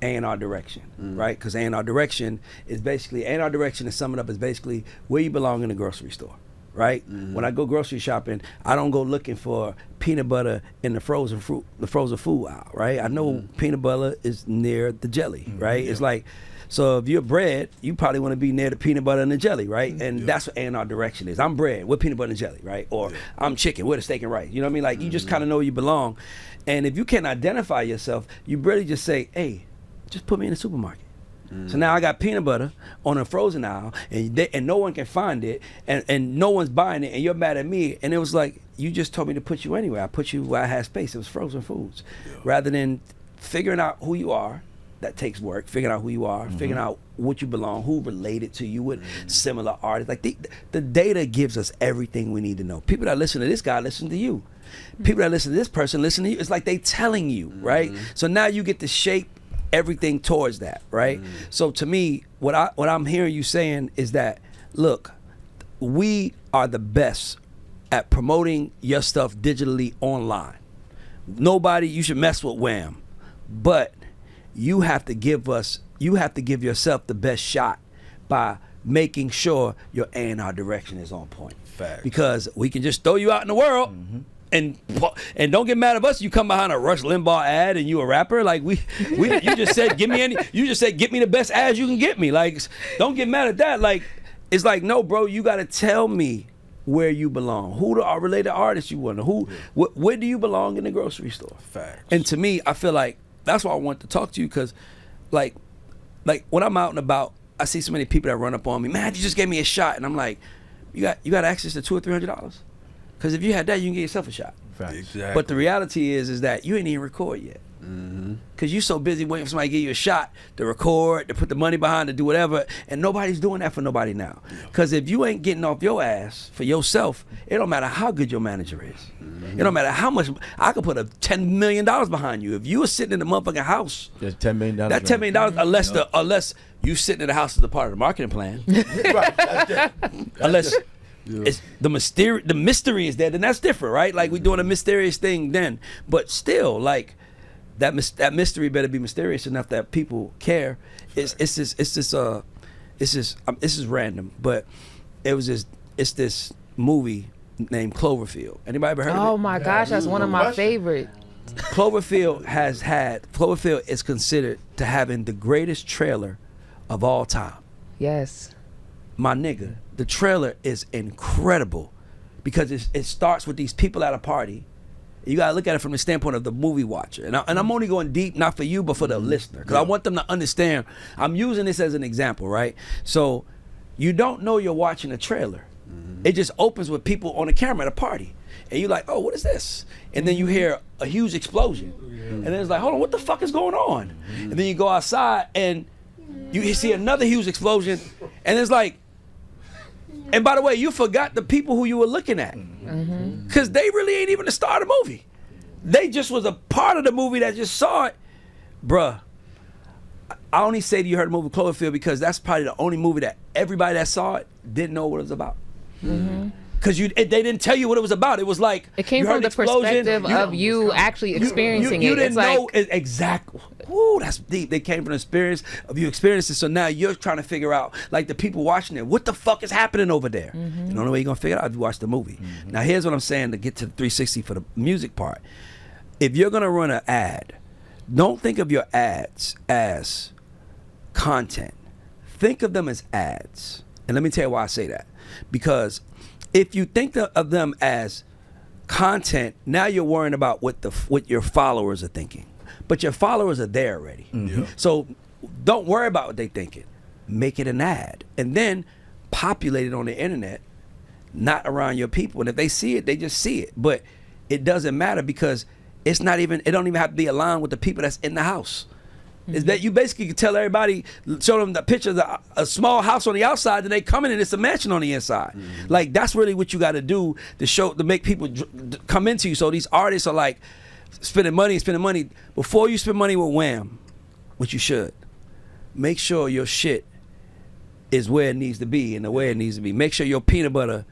A&R direction, right? Because A&R direction is basically, A&R direction, to sum it up, is basically where you belong in the grocery store, right? When I go grocery shopping, I don't go looking for peanut butter in the frozen food aisle, right? I know peanut butter is near the jelly, right? It's like, so if you're bread, you probably want to be near the peanut butter and the jelly, right? And that's what A&R direction is. I'm bread with peanut butter and jelly, right? Or I'm chicken with a steak and rice. You know what I mean? Like, you just kind of know where you belong. And if you can't identify yourself, you really just say, hey, just put me in the supermarket. So now I got peanut butter on a frozen aisle, and no one can find it, and no one's buying it, and you're mad at me. And it was like, you just told me to put you anywhere. I put you where I had space. It was frozen foods. Rather than figuring out who you are, that takes work. Figuring out who you are, figuring out what you belong, who related to you, with similar artists. Like the data gives us everything we need to know. People that listen to this guy listen to you. People that listen to this person listen to you. It's like they telling you, right? So now you get to shape everything towards that, right? So to me, what I'm hearing you saying is that, look, we are the best at promoting your stuff digitally online. Nobody, you should mess with WAMM, but you have to give yourself the best shot by making sure your A&R direction is on point. Facts. Because we can just throw you out in the world. And don't get mad at us. You come behind a Rush Limbaugh ad and you a rapper. Like you just said, get me the best ads you can get me. Like, don't get mad at that. Like, it's like, no, bro, you got to tell me where you belong. Who are related artists you want? Where do you belong in the grocery store? Facts. And to me, I feel like that's why I want to talk to you, because like when I'm out and about, I see so many people that run up on me, man, you just gave me a shot, and I'm like, you got access to $200 or $300, because if you had that, you can get yourself a shot. Facts. Exactly. But the reality is that you ain't even record yet. Because you so busy waiting for somebody to give you a shot to record, to put the money behind, to do whatever, and nobody's doing that for nobody now. Because if you ain't getting off your ass for yourself, it don't matter how good your manager is. It don't matter how much. I could put $10 million behind you. If you were sitting in the motherfucking house, There's $10 million. that $10 million, unless you sitting in the house as a part of the marketing plan, Right. That's unless it's the mystery is there, then that's different, right? Like we doing a mysterious thing then, but still, like that mystery better be mysterious enough that people care. This is random, but it's this movie named Cloverfield. Anybody ever heard of it? Oh my gosh, that's one of my favorites. Cloverfield is considered to having the greatest trailer of all time. Yes. My nigga, the trailer is incredible because it starts with these people at a party. You gotta look at it from the standpoint of the movie watcher. And I'm only going deep, not for you, but for the listener. Because I want them to understand. I'm using this as an example, right? So you don't know you're watching a trailer. It just opens with people on the camera at a party. And you're like, oh, what is this? And then you hear a huge explosion. And then it's like, hold on, what the fuck is going on? And then you go outside and you see another huge explosion. And it's like, and by the way, you forgot the people who you were looking at. Because they really ain't even the star of the movie. They just was a part of the movie that just saw it. Bruh, I only say that you heard the movie Cloverfield because that's probably the only movie that everybody that saw it didn't know what it was about. Because they didn't tell you what it was about. It was like it came from the perspective of you actually experiencing it. You didn't it's know like, exactly. Ooh, that's deep. They came from the experience of you experiencing. So now you're trying to figure out, like the people watching it, what the fuck is happening over there? You know the way you're gonna figure it out if you watch the movie. Now here's what I'm saying to get to the 360 for the music part. If you're gonna run an ad, don't think of your ads as content. Think of them as ads. And let me tell you why I say that. Because if you think of them as content, now you're worrying about what your followers are thinking. But your followers are there already. So don't worry about what they're thinking. Make it an ad. And then populate it on the internet, not around your people. And if they see it, they just see it. But it doesn't matter because it don't even have to be aligned with the people that's in the house. Is that you basically can tell everybody, show them the picture of a small house on the outside, and they come in and it's a mansion on the inside. Like that's really what you got to do to make people come into you. So these artists are like spending money. Before you spend money with WAMM, which you should, make sure your shit is where it needs to be and the way it needs to be. Make sure your peanut butter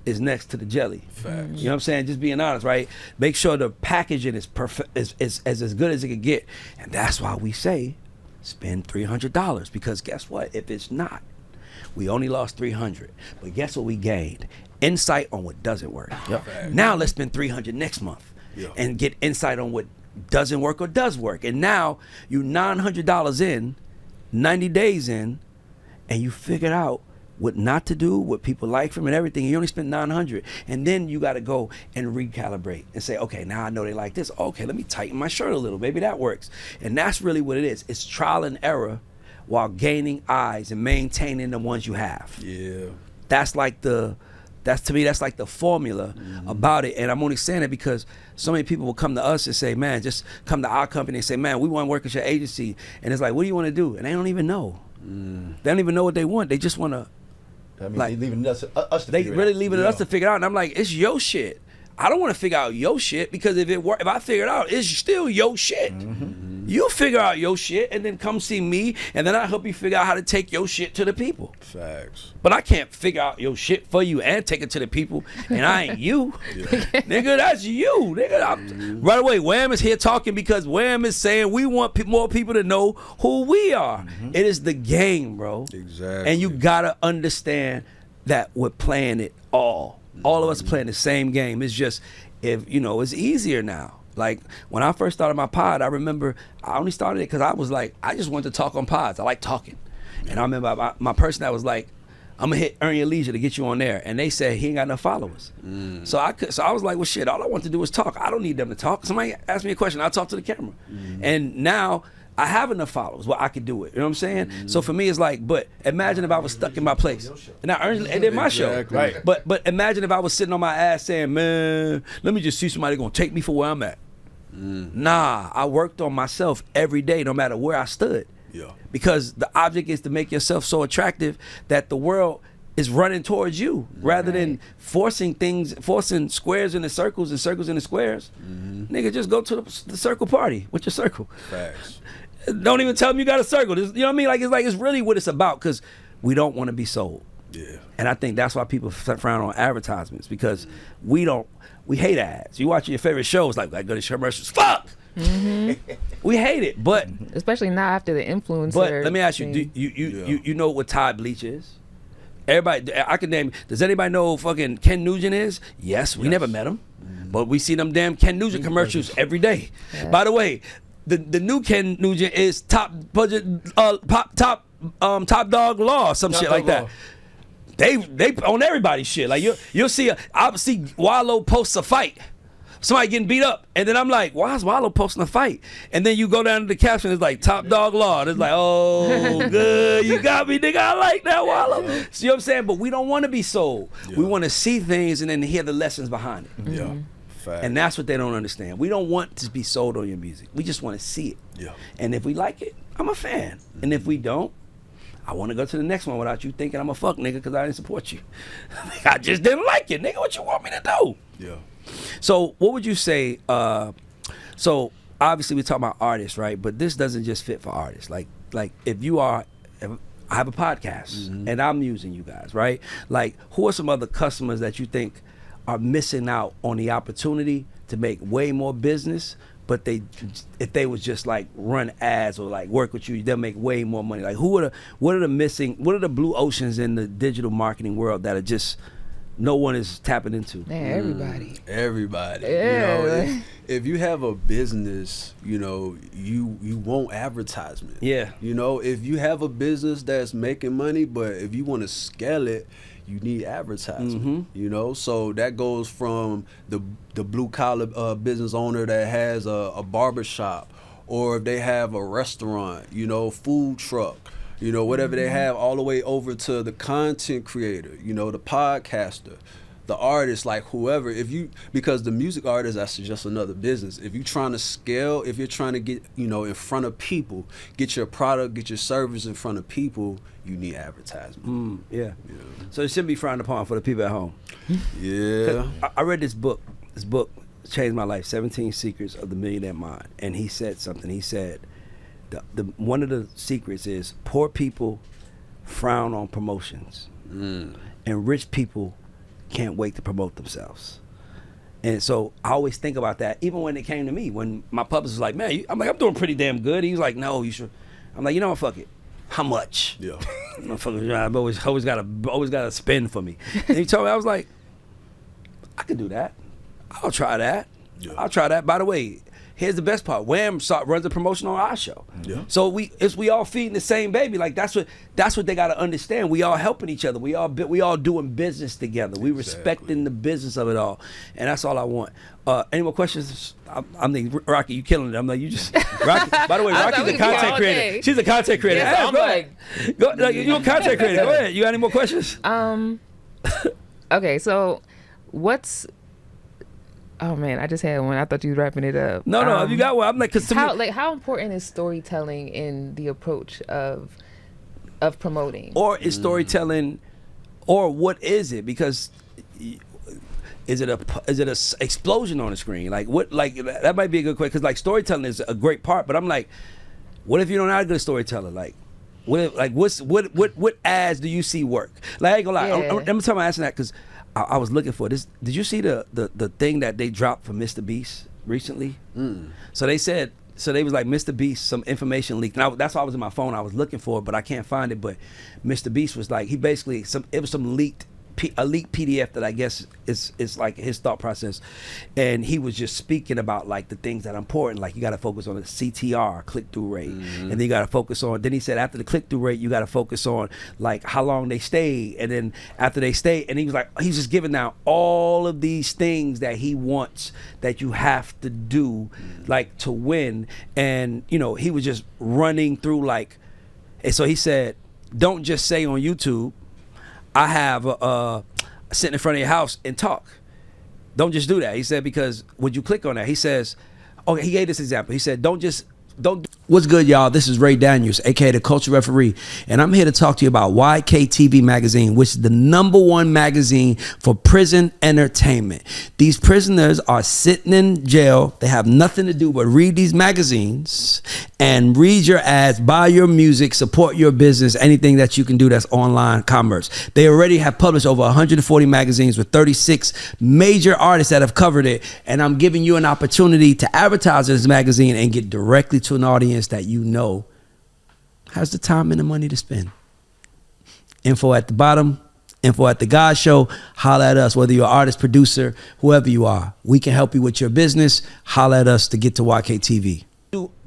is next to the jelly. Facts. You know what I'm saying? Just being honest, right? Make sure the packaging is perfect, is as good as it can get. And that's why we say spend $300, because guess what? If it's not, we only lost $300. But guess what we gained? Insight on what doesn't work. Now let's spend $300 next month and get insight on what doesn't work or does work. And now you $900 in, 90 days in, and you figured out what not to do, what people like from it, everything. You only spent $900, and then you got to go and recalibrate and say, okay, now I know they like this. Okay, let me tighten my shirt a little. Maybe that works. And that's really what it is. It's trial and error while gaining eyes and maintaining the ones you have. Yeah, that's to me, that's like the formula about it. And I'm only saying it because so many people will come to us and say, man, just come to our company and say, man, we want to work at your agency. And it's like, what do you want to do? And they don't even know. They don't even know what they want. They just want to. I mean, like, they leaving us to they figure really it out. leaving it us to figure it out. And I'm like, it's your shit. I don't want to figure out your shit, because if I figure it out, it's still your shit. You figure out your shit and then come see me, and then I help you figure out how to take your shit to the people. Facts. But I can't figure out your shit for you and take it to the people, and I ain't you. Nigga, that's you. Nigga, right away, WAMM is here talking because WAMM is saying we want more people to know who we are. It is the game, bro. Exactly. And you gotta understand that we're playing it all. All of us are playing the same game. It's just, it's easier now. Like when I first started my pod, I remember I only started it because I was like, I just wanted to talk on pods. I like talking. And I remember my person that was like, I'm gonna hit Earn Your Leisure to get you on there, and they said he ain't got enough followers. So I was like, well, shit. All I want to do is talk. I don't need them to talk. Somebody ask me a question, I'll talk to the camera. And now I have enough followers where I could do it. You know what I'm saying? So for me, it's like, but imagine if I was stuck in my place, and I earned, and did my show. Right. But imagine if I was sitting on my ass saying, man, let me just see somebody gonna take me for where I'm at. Nah, I worked on myself every day, no matter where I stood. Yeah. Because the object is to make yourself so attractive that the world is running towards you, rather than forcing squares into circles and circles into squares. Nigga, just go to the circle party with your circle. Facts. Don't even tell them you got a circle. You know what I mean? Like it's really what it's about, because we don't want to be sold. Yeah. And I think that's why people frown on advertisements, because we hate ads. You watch your favorite shows like go to commercials. Fuck. We hate it, but especially now after the influencer. But let me ask you, thing. you know what Tide bleach is? Everybody, I can name. Does anybody know who fucking Ken Nugent is? Yes, we never met him, but we see them damn Ken Nugent commercials every day. Yeah. By the way, the new Ken Nugent is top budget, top dog law, some shit like that. They on everybody's shit. Like you'll see, I'll see Wallow posts a fight. Somebody getting beat up, and then I'm like, why is Wallow posting a fight? And then you go down to the caption, it's like top dog law. And it's like, oh, good, you got me, nigga. I like that, Wallow. See what I'm saying? But we don't want to be sold. Yeah. We want to see things and then hear the lessons behind it. Yeah. Fact. And that's what they don't understand. We don't want to be sold on your music. We just want to see it. Yeah. And if we like it, I'm a fan. And if we don't, I want to go to the next one without you thinking I'm a fuck nigga because I didn't support you. I just didn't like it, nigga. What you want me to do? Yeah. So what would you say, so obviously we're talking about artists, right? But this doesn't just fit for artists. Like if I have a podcast and I'm using you guys, right? Like who are some other customers that you think are missing out on the opportunity to make way more business, but if they was just like run ads or like work with you, they'll make way more money? Like what are the blue oceans in the digital marketing world that are just no one is tapping into? Man, everybody. Yeah. You know, if you have a business, you know, you want advertisement. Yeah. You know, if you have a business that's making money, but if you want to scale it, you need advertisement. You know, so that goes from the blue collar business owner that has a barber shop, or if they have a restaurant, you know, food truck, you know, whatever they have, all the way over to the content creator, you know, the podcaster, the artist, like whoever. Because the music artist, that's just another business. If you're trying to scale, if you're trying to get, you know, in front of people, get your product, get your service in front of people, you need advertisement. Yeah. So it shouldn't be frowned upon for the people at home. Yeah. I read this book. This book changed my life, 17 Secrets of the Millionaire Mind. And he said something. He said, one of the secrets is poor people frown on promotions, and rich people can't wait to promote themselves. And so I always think about that, even when it came to me, when my publicist was like, man, I'm doing pretty damn good. He was like, no, you should. I'm like, you know what, fuck it. How much? Yeah. I've always got to spend for me. And he told me, I was like, I could do that. I'll try that. Yeah. I'll try that. By the way, here's the best part. WAMM runs a promotion on our show. Yeah. So we all feeding the same baby. Like that's what they got to understand. We all helping each other. We all doing business together. We respecting the business of it all, and that's all I want. Any more questions? I'm thinking, Rocky, you killing it. I'm like, you just Rocky. By the way, Rocky's a content creator. She's a content creator. Yes, Hey, I'm go ahead. You're a content creator. Go ahead. You got any more questions? Okay, so what's? Oh man, I just had one. I thought you was wrapping it up. No, you got one. I'm like, how important is storytelling in the approach of promoting? Or is storytelling, or what is it? Because is it a explosion on the screen? Like what? Like that might be a good question, because like storytelling is a great part. But I'm like, what if you're not a good storyteller? Like, what ads do you see work? Like I ain't gonna lie. Yeah. I'm telling you, asking that because I was looking for this. Did you see the thing that they dropped for Mr. Beast recently? So they said, they was like, Mr. Beast, some information leaked. And that's why I was in my phone. I was looking for it, but I can't find it. But Mr. Beast was like, it was some leaked a leaked PDF that I guess is like his thought process, and he was just speaking about like the things that are important. Like you got to focus on the CTR, click through rate, and then you got to focus on. Then he said after the click through rate, you got to focus on like how long they stay, and then after they stay, and he was like he's just giving out all of these things that he wants that you have to do like to win, and you know he was just running through like, and so he said, don't just say on YouTube, I have sit in front of your house and talk. Don't just do that. He said, because when you click on that, he says, okay, he gave this example. He said, don't. What's good, y'all? This is Ray Daniels, aka the Culture Referee, and I'm here to talk to you about YKTV Magazine, which is the #1 magazine for prison entertainment. These prisoners are sitting in jail. They have nothing to do but read these magazines and read your ads, buy your music, support your business, anything that you can do that's online commerce. They already have published over 140 magazines with 36 major artists that have covered it, and I'm giving you an opportunity to advertise this magazine and get directly to an audience that you know has the time and the money to spend. Info at the bottom, info at the GAUDS Show. Holla at us, whether you're an artist, producer, whoever you are. We can help you with your business. Holla at us to get to YKTV.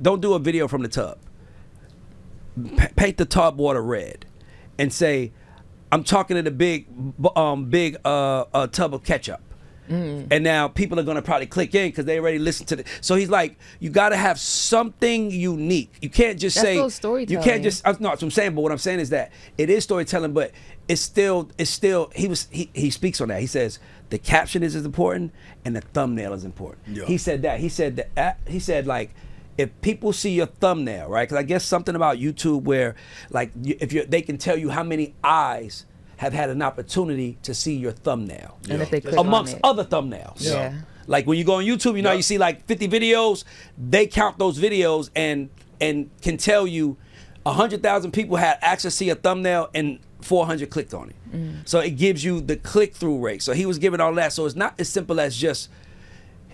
Don't do a video from the tub. Paint the tub water red and say, I'm talking to the big tub of ketchup. And now people are going to probably click in because they already listened to it. So he's like, you got to have something unique. You can't just That's say, still storytelling. you can't just, no, that's what I'm saying. But what I'm saying is that it is storytelling, but it's still, he speaks on that. He says the caption is as important and the thumbnail is important. Yeah. He said that. He said like, if people see your thumbnail, right? Because I guess something about YouTube where like they can tell you how many eyes have had an opportunity to see your thumbnail. And if they click amongst on it. other thumbnails. Yeah. Like when you go on YouTube, you know, you see like 50 videos, they count those videos and can tell you 100,000 people had access to see a thumbnail and 400 clicked on it. So it gives you the click-through rate. So he was giving all that. So it's not as simple as just,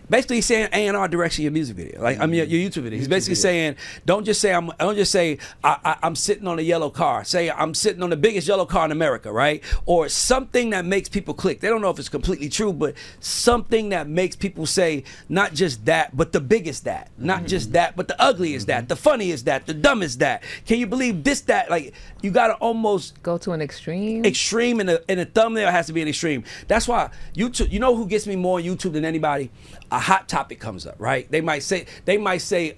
basically he's saying A&R direction your music video, like I mean your YouTube video. He's basically saying, don't just say I'm sitting on a yellow car. Say I'm sitting on the biggest yellow car in America, right? Or something that makes people click. They don't know if it's completely true, but something that makes people say not just that, but the biggest that, not just that, but the ugliest that, the funniest that, the dumbest that. Can you believe this that? Like you gotta almost go to an extreme. Extreme, and a thumbnail has to be an extreme. That's why YouTube. You know who gets me more on YouTube than anybody? A hot topic comes up, right? They might say,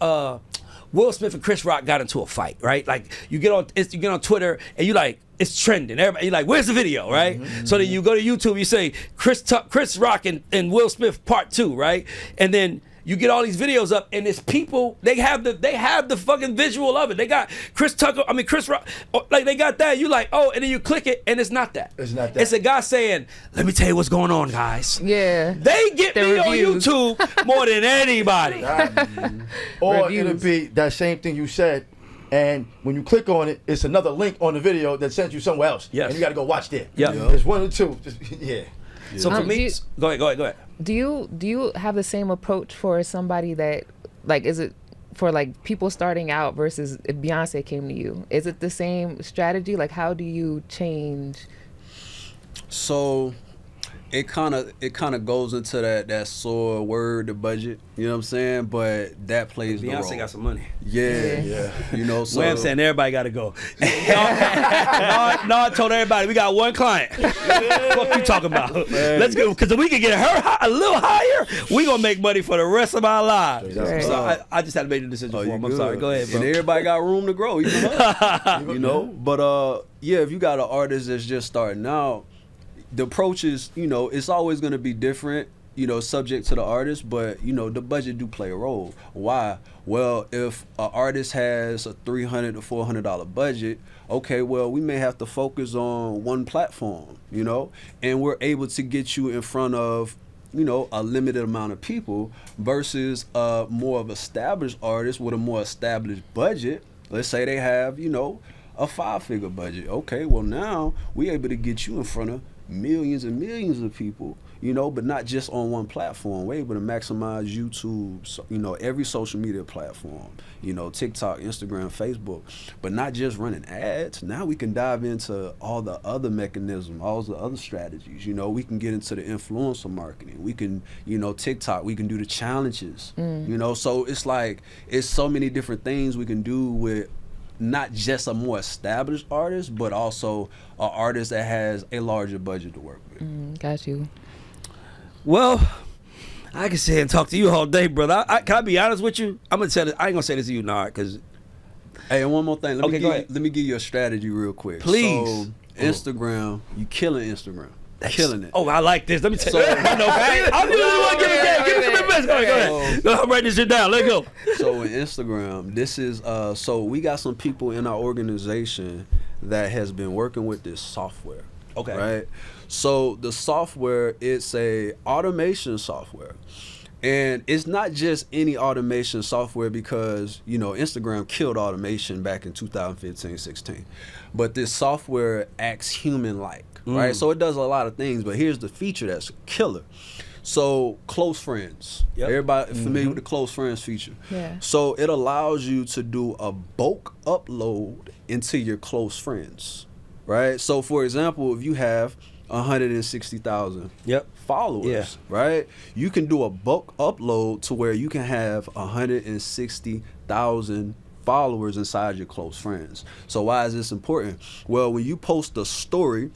Will Smith and Chris Rock got into a fight, right? Like you get on Twitter and you like, it's trending. Everybody, you're like, where's the video, right? So then you go to YouTube, you say Chris Rock and Will Smith part 2, right? And then you get all these videos up, and it's people. They have the fucking visual of it. They got Chris Rock. Like they got that. You like, oh, and then you click it, and it's not that. It's not that. It's a guy saying, "Let me tell you what's going on, guys." Yeah. They get me reviews. on YouTube more than anybody. Or Reviews. it'll be that same thing you said, and when you click on it, it's another link on the video that sends you somewhere else. Yes. And you got to go watch there. Yeah. There's one or two. Yeah. So for me, go ahead. Do you have the same approach for somebody that, like, is it for like people starting out versus if Beyonce came to you? Is it the same strategy? Like, how do you change? So it kind of goes into that sore word, the budget. You know what I'm saying? But that plays the role. Beyonce got some money. Yeah. You know, so WAMM saying everybody got to go. Nard told everybody we got one client. What you talking about? Let's go, because if we can get her a little higher, we gonna make money for the rest of our lives. Right. So I just had to make the decision for him. I'm sorry. Go ahead, bro. And everybody got room to grow, even us, you know. But yeah, if you got an artist that's just starting out, the approach is, you know, it's always going to be different, you know, subject to the artist, but, you know, the budget do play a role. Why? Well, if an artist has a $300 to $400 budget, okay, well, we may have to focus on one platform, you know, and we're able to get you in front of, you know, a limited amount of people versus a more of established artist with a more established budget. Let's say they have, you know, a 5-figure budget. Okay, well, now we're able to get you in front of millions and millions of people, you know, but not just on one platform. We're able to maximize YouTube, you know, every social media platform, you know, TikTok, Instagram, Facebook, but not just running ads. Now we can dive into all the other mechanisms, all the other strategies. You know, we can get into the influencer marketing. We can, you know, TikTok, we can do the challenges, you know, so it's like, it's so many different things we can do with not just a more established artist, but also an artist that has a larger budget to work with. Got you. Well, I can sit here and talk to you all day, brother. Can I be honest with you? I'm gonna tell this. I ain't gonna say this to you, Nard, because. Hey, and one more thing. Go ahead. Let me give you a strategy real quick. Please. So, Instagram, you killing Instagram. Killing it. Oh, I like this. Let me tell you. I know. I'm the only one giving it. Give me some advice. Go ahead. I'm writing this shit down. Let's go. So in Instagram, this is so we got some people in our organization that has been working with this software. Okay. Right. So the software, it's a automation software. And it's not just any automation software because, you know, Instagram killed automation back in 2015, 16. But this software acts human-like, right? So it does a lot of things, but here's the feature that's killer. So close friends. Yep. Everybody familiar with the close friends feature. Yeah. So it allows you to do a bulk upload into your close friends, right? So for example, if you have 160,000 followers, right? You can do a bulk upload to where you can have 160,000 followers inside your close friends. So why is this important? Well, when you post a story,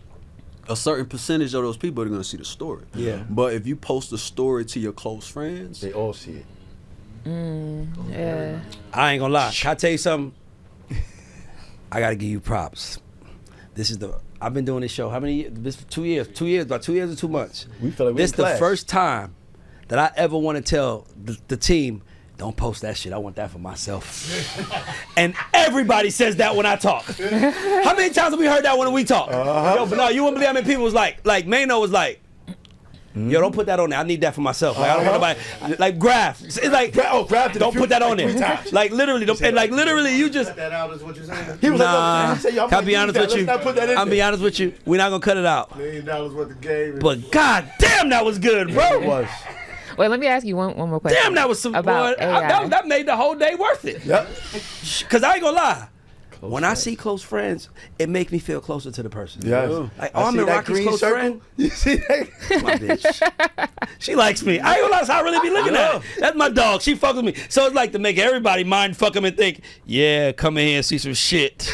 a certain percentage of those people are going to see the story. Yeah. But if you post a story to your close friends, They all see it. Yeah. I ain't gonna lie. Can I tell you something? I gotta give you props. I've been doing this show. How many years? This 2 years. 2 years. About 2 years or 2 months. We feel like we this in the class. first time that I ever want to tell the team, don't post that shit. I want that for myself. And everybody says that when I talk. How many times have we heard that when we talk? Yo, but no, you wouldn't believe how many people was like Mano was like, yo, don't put that on there. I need that for myself. Like, I don't want nobody. Like, Graph. It's like, Graph did don't put that on there. 3 times. Like, literally, you just. Cut that out is what you're saying? He was Nah, like, no, can I be honest with you? I'll be honest with you. We're not gonna cut it out. $1 million worth of game. But god damn, that was good, bro. It was. Wait, let me ask you one more question. Damn, that was some about boy, AI. that made the whole day worth it. Yep. Cause I ain't gonna lie. When I see close friends, it makes me feel closer to the person. Yes. Like, I I'm see in that Rocky's green close circle. friend. You see that? My bitch. She likes me. I ain't gonna lie, that's how I really be looking at it. That's my dog. She fuck with me. So it's like to make everybody mind fuck them and think, yeah, come in here and see some shit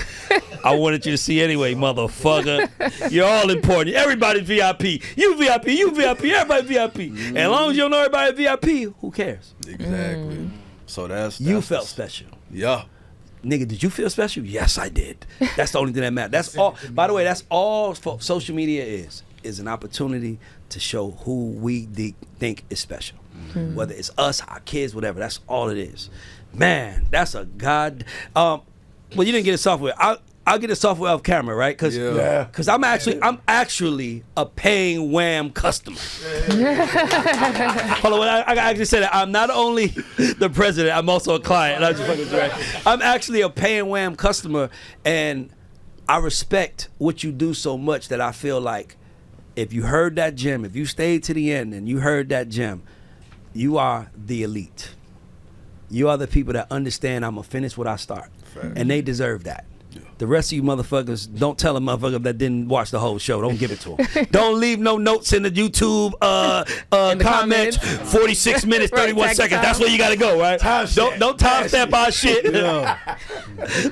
I wanted you to see anyway, motherfucker. You're all important. Everybody's VIP. You VIP, everybody VIP. And as long as you don't know everybody VIP, who cares? exactly. So that's You felt special. Yeah. Nigga, did you feel special? Yes, I did. That's the only thing that matters. That's all. By the way, that's all social media is an opportunity to show who we think is special. Whether it's us, our kids, whatever. That's all it is. Man, that's a god. Well, you didn't get a software. I'll get the software off camera, right? Because Yeah. I'm actually a paying WAMM customer. Hold on, I actually said that I'm not only the president, I'm also a client. And I just fucking right. I'm actually a paying WAMM customer, and I respect what you do so much that I feel like if you heard that gem, if you stayed to the end and you heard that gem, you are the elite. You are the people that understand I'm gonna finish what I start, and they deserve that. The rest of you motherfuckers, don't tell a motherfucker that didn't watch the whole show. Don't give it to them. Don't leave no notes in the YouTube comments. 46 minutes, 31 Right, seconds. time. That's where you gotta go, right? Don't time stamp our shit. Yeah.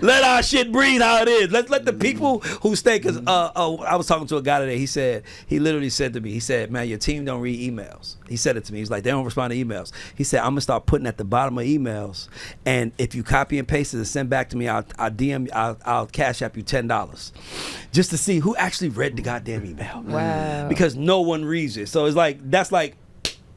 Let our shit breathe how it is. Let's let the people who stay. Cause I was talking to a guy today. He literally said to me, he said, "Man, your team don't read emails." He said it to me. He's like, "They don't respond to emails." He said, "I'm gonna start putting at the bottom of emails, and if you copy and paste it and send back to me, I'll cash app you $10 just to see who actually read the goddamn email." Wow. Because no one reads it. So it's like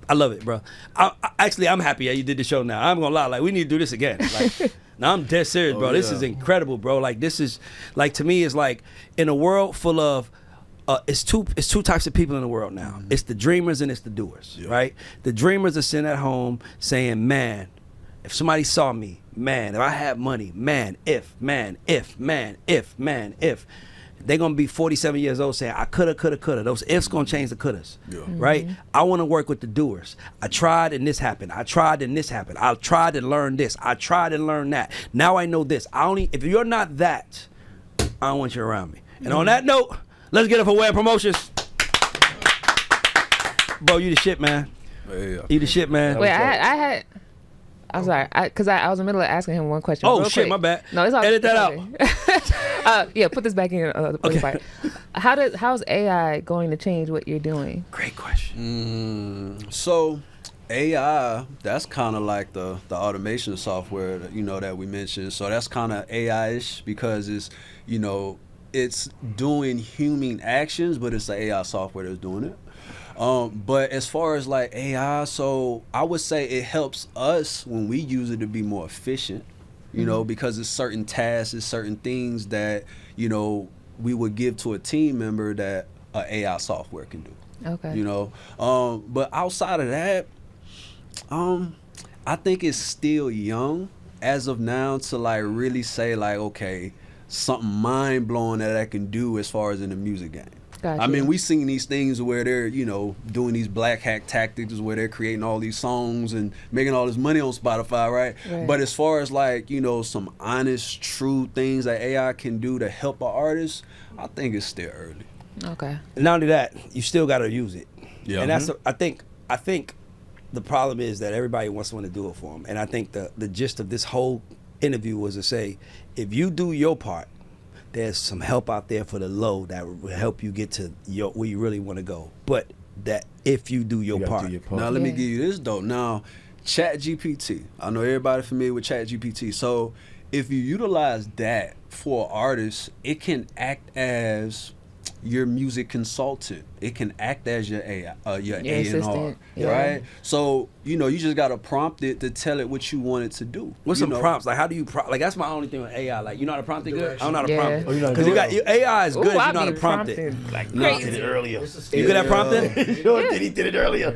I love it, bro. I'm happy that you did the show now. I'm gonna lie, like we need to do this again. Like, now I'm dead serious, bro. This is incredible, bro. Like this is like to me, it's like in a world full of it's two types of people in the world now. It's the dreamers and it's the doers, right? The dreamers are sitting at home saying, "Man, if somebody saw me, man, if I had money, man, if." they're gonna be 47 years old saying, I coulda. Those ifs gonna change the couldas. Yeah. Right? I wanna work with the doers. I tried and this happened. I tried and this happened. I tried and learned this. I tried and learned that. Now I know this. If you're not that, I don't want you around me. And on that note, let's get it for WAMM Promotions. Bro, you the shit, man. Yeah. You the shit, man. Wait, I had. I'm sorry, because I was in the middle of asking him one question. Oh real shit, quick. my bad. No, it's all. Edit that out. Yeah, put this back in. Okay. Part. How's AI going to change what you're doing? Great question. So AI, that's kind of like the automation software that, that we mentioned. So that's kind of AI-ish because it's, it's doing human actions, but it's the AI software that's doing it. But as far as like AI, so I would say it helps us when we use it to be more efficient, because it's certain tasks, it's certain things that, we would give to a team member that AI software can do. Okay. But outside of that, I think it's still young as of now to like really say like, okay, something mind blowing that I can do as far as in the music game. Gotcha. I mean, we've seen these things where they're, doing these black hack tactics where they're creating all these songs and making all this money on Spotify, right? But as far as like, some honest, true things that AI can do to help an artist, I think it's still early. Okay. Not only that, you still got to use it. Yeah. And that's I think the problem is that everybody wants someone to do it for them. And I think the gist of this whole interview was to say, if you do your part, there's some help out there for the low that will help you get to where you really want to go. But that if you do your part. Now, let me give you this, though. Now, ChatGPT. I know everybody familiar with ChatGPT. So if you utilize that for artists, it can act as your music consultant. It can act as your AI, your A&R, assistant. Yeah. right? So, you just got to prompt it to tell it what you want it to do. What's some prompts? Like, how do you like? That's my only thing with AI. Like, you know how to prompt it good? I don't know how to Yeah. prompt Oh, it. you know how to Because do you got AI is good if you know how to been prompt it. prompted like No. crazy. earlier. You good at prompting? He did it earlier.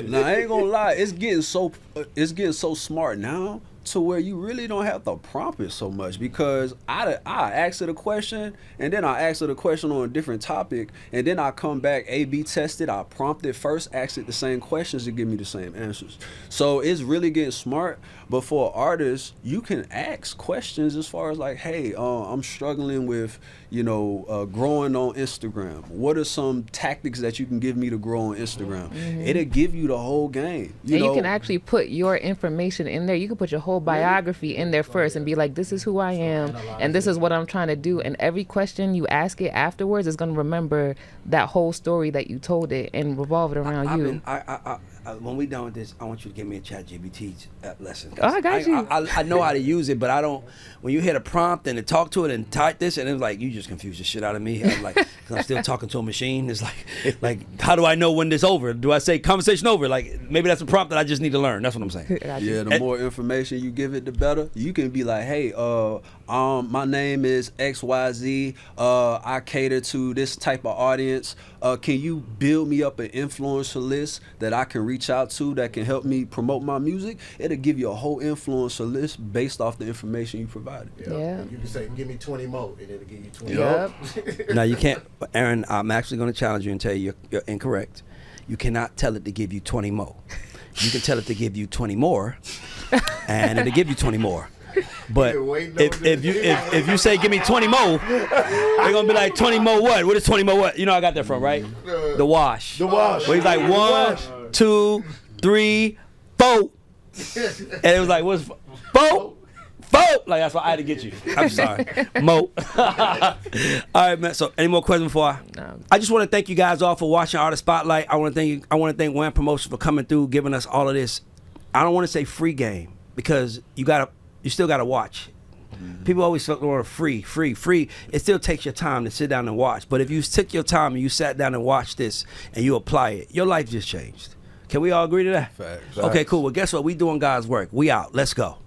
Now, I ain't gonna lie, it's getting so smart now to where you really don't have to prompt it so much, because I ask it a question and then I ask it a question on a different topic and then I come back A/B test it. I prompt it first, ask it the same questions to give me the same answers. So it's really getting smart. But for artists, you can ask questions as far as like, hey, I'm struggling with growing on Instagram. What are some tactics that you can give me to grow on Instagram? It'll give you the whole game. You can actually put your information in there. You can put your whole biography in there first and be like, this is who I am and this is what I'm trying to do. And every question you ask it afterwards is going to remember that whole story that you told it and revolve it around you. When we done with this, I want you to give me a ChatGPT lesson. Oh, I got you. I know how to use it, but I don't. When you hit a prompt and to talk to it and type this, and it's like you just confuse the shit out of me. I'm like, because I'm still talking to a machine. It's like, how do I know when this over? Do I say conversation over? Like maybe that's a prompt that I just need to learn. That's what I'm saying. Yeah, the more information you give it, the better. You can be like, hey, my name is XYZ. I cater to this type of audience. Can you build me up an influencer list that I can reach out to that can help me promote my music? It'll give you a whole influencer list based off the information you provided. Yeah. You can say, give me 20 more, and it'll give you 20 Yep. No, you can't. Aaron, I'm actually going to challenge you and tell you you're incorrect. You cannot tell it to give you 20 more. You can tell it to give you 20 more, and it'll give you 20 more. But if you say give me 20 more, they're gonna be like 20 more what? What is 20 more what? You know I got that from, right? The wash. The wash. Where he's like 1, 2, 3, 4, and it was like what's 4? Like that's why I had to get you. I'm sorry, Mo. All right, man. So any more questions before I just want to thank you guys all for watching Artist Spotlight. I want to thank WAMM Promotions for coming through, giving us all of this. I don't want to say free game because you still gotta watch. People always talk about free. It still takes your time to sit down and watch. But if you took your time and you sat down and watched this and you apply it, your life just changed. Can we all agree to that? Facts. Okay, cool. Well, guess what? We doing God's work. We out. Let's go.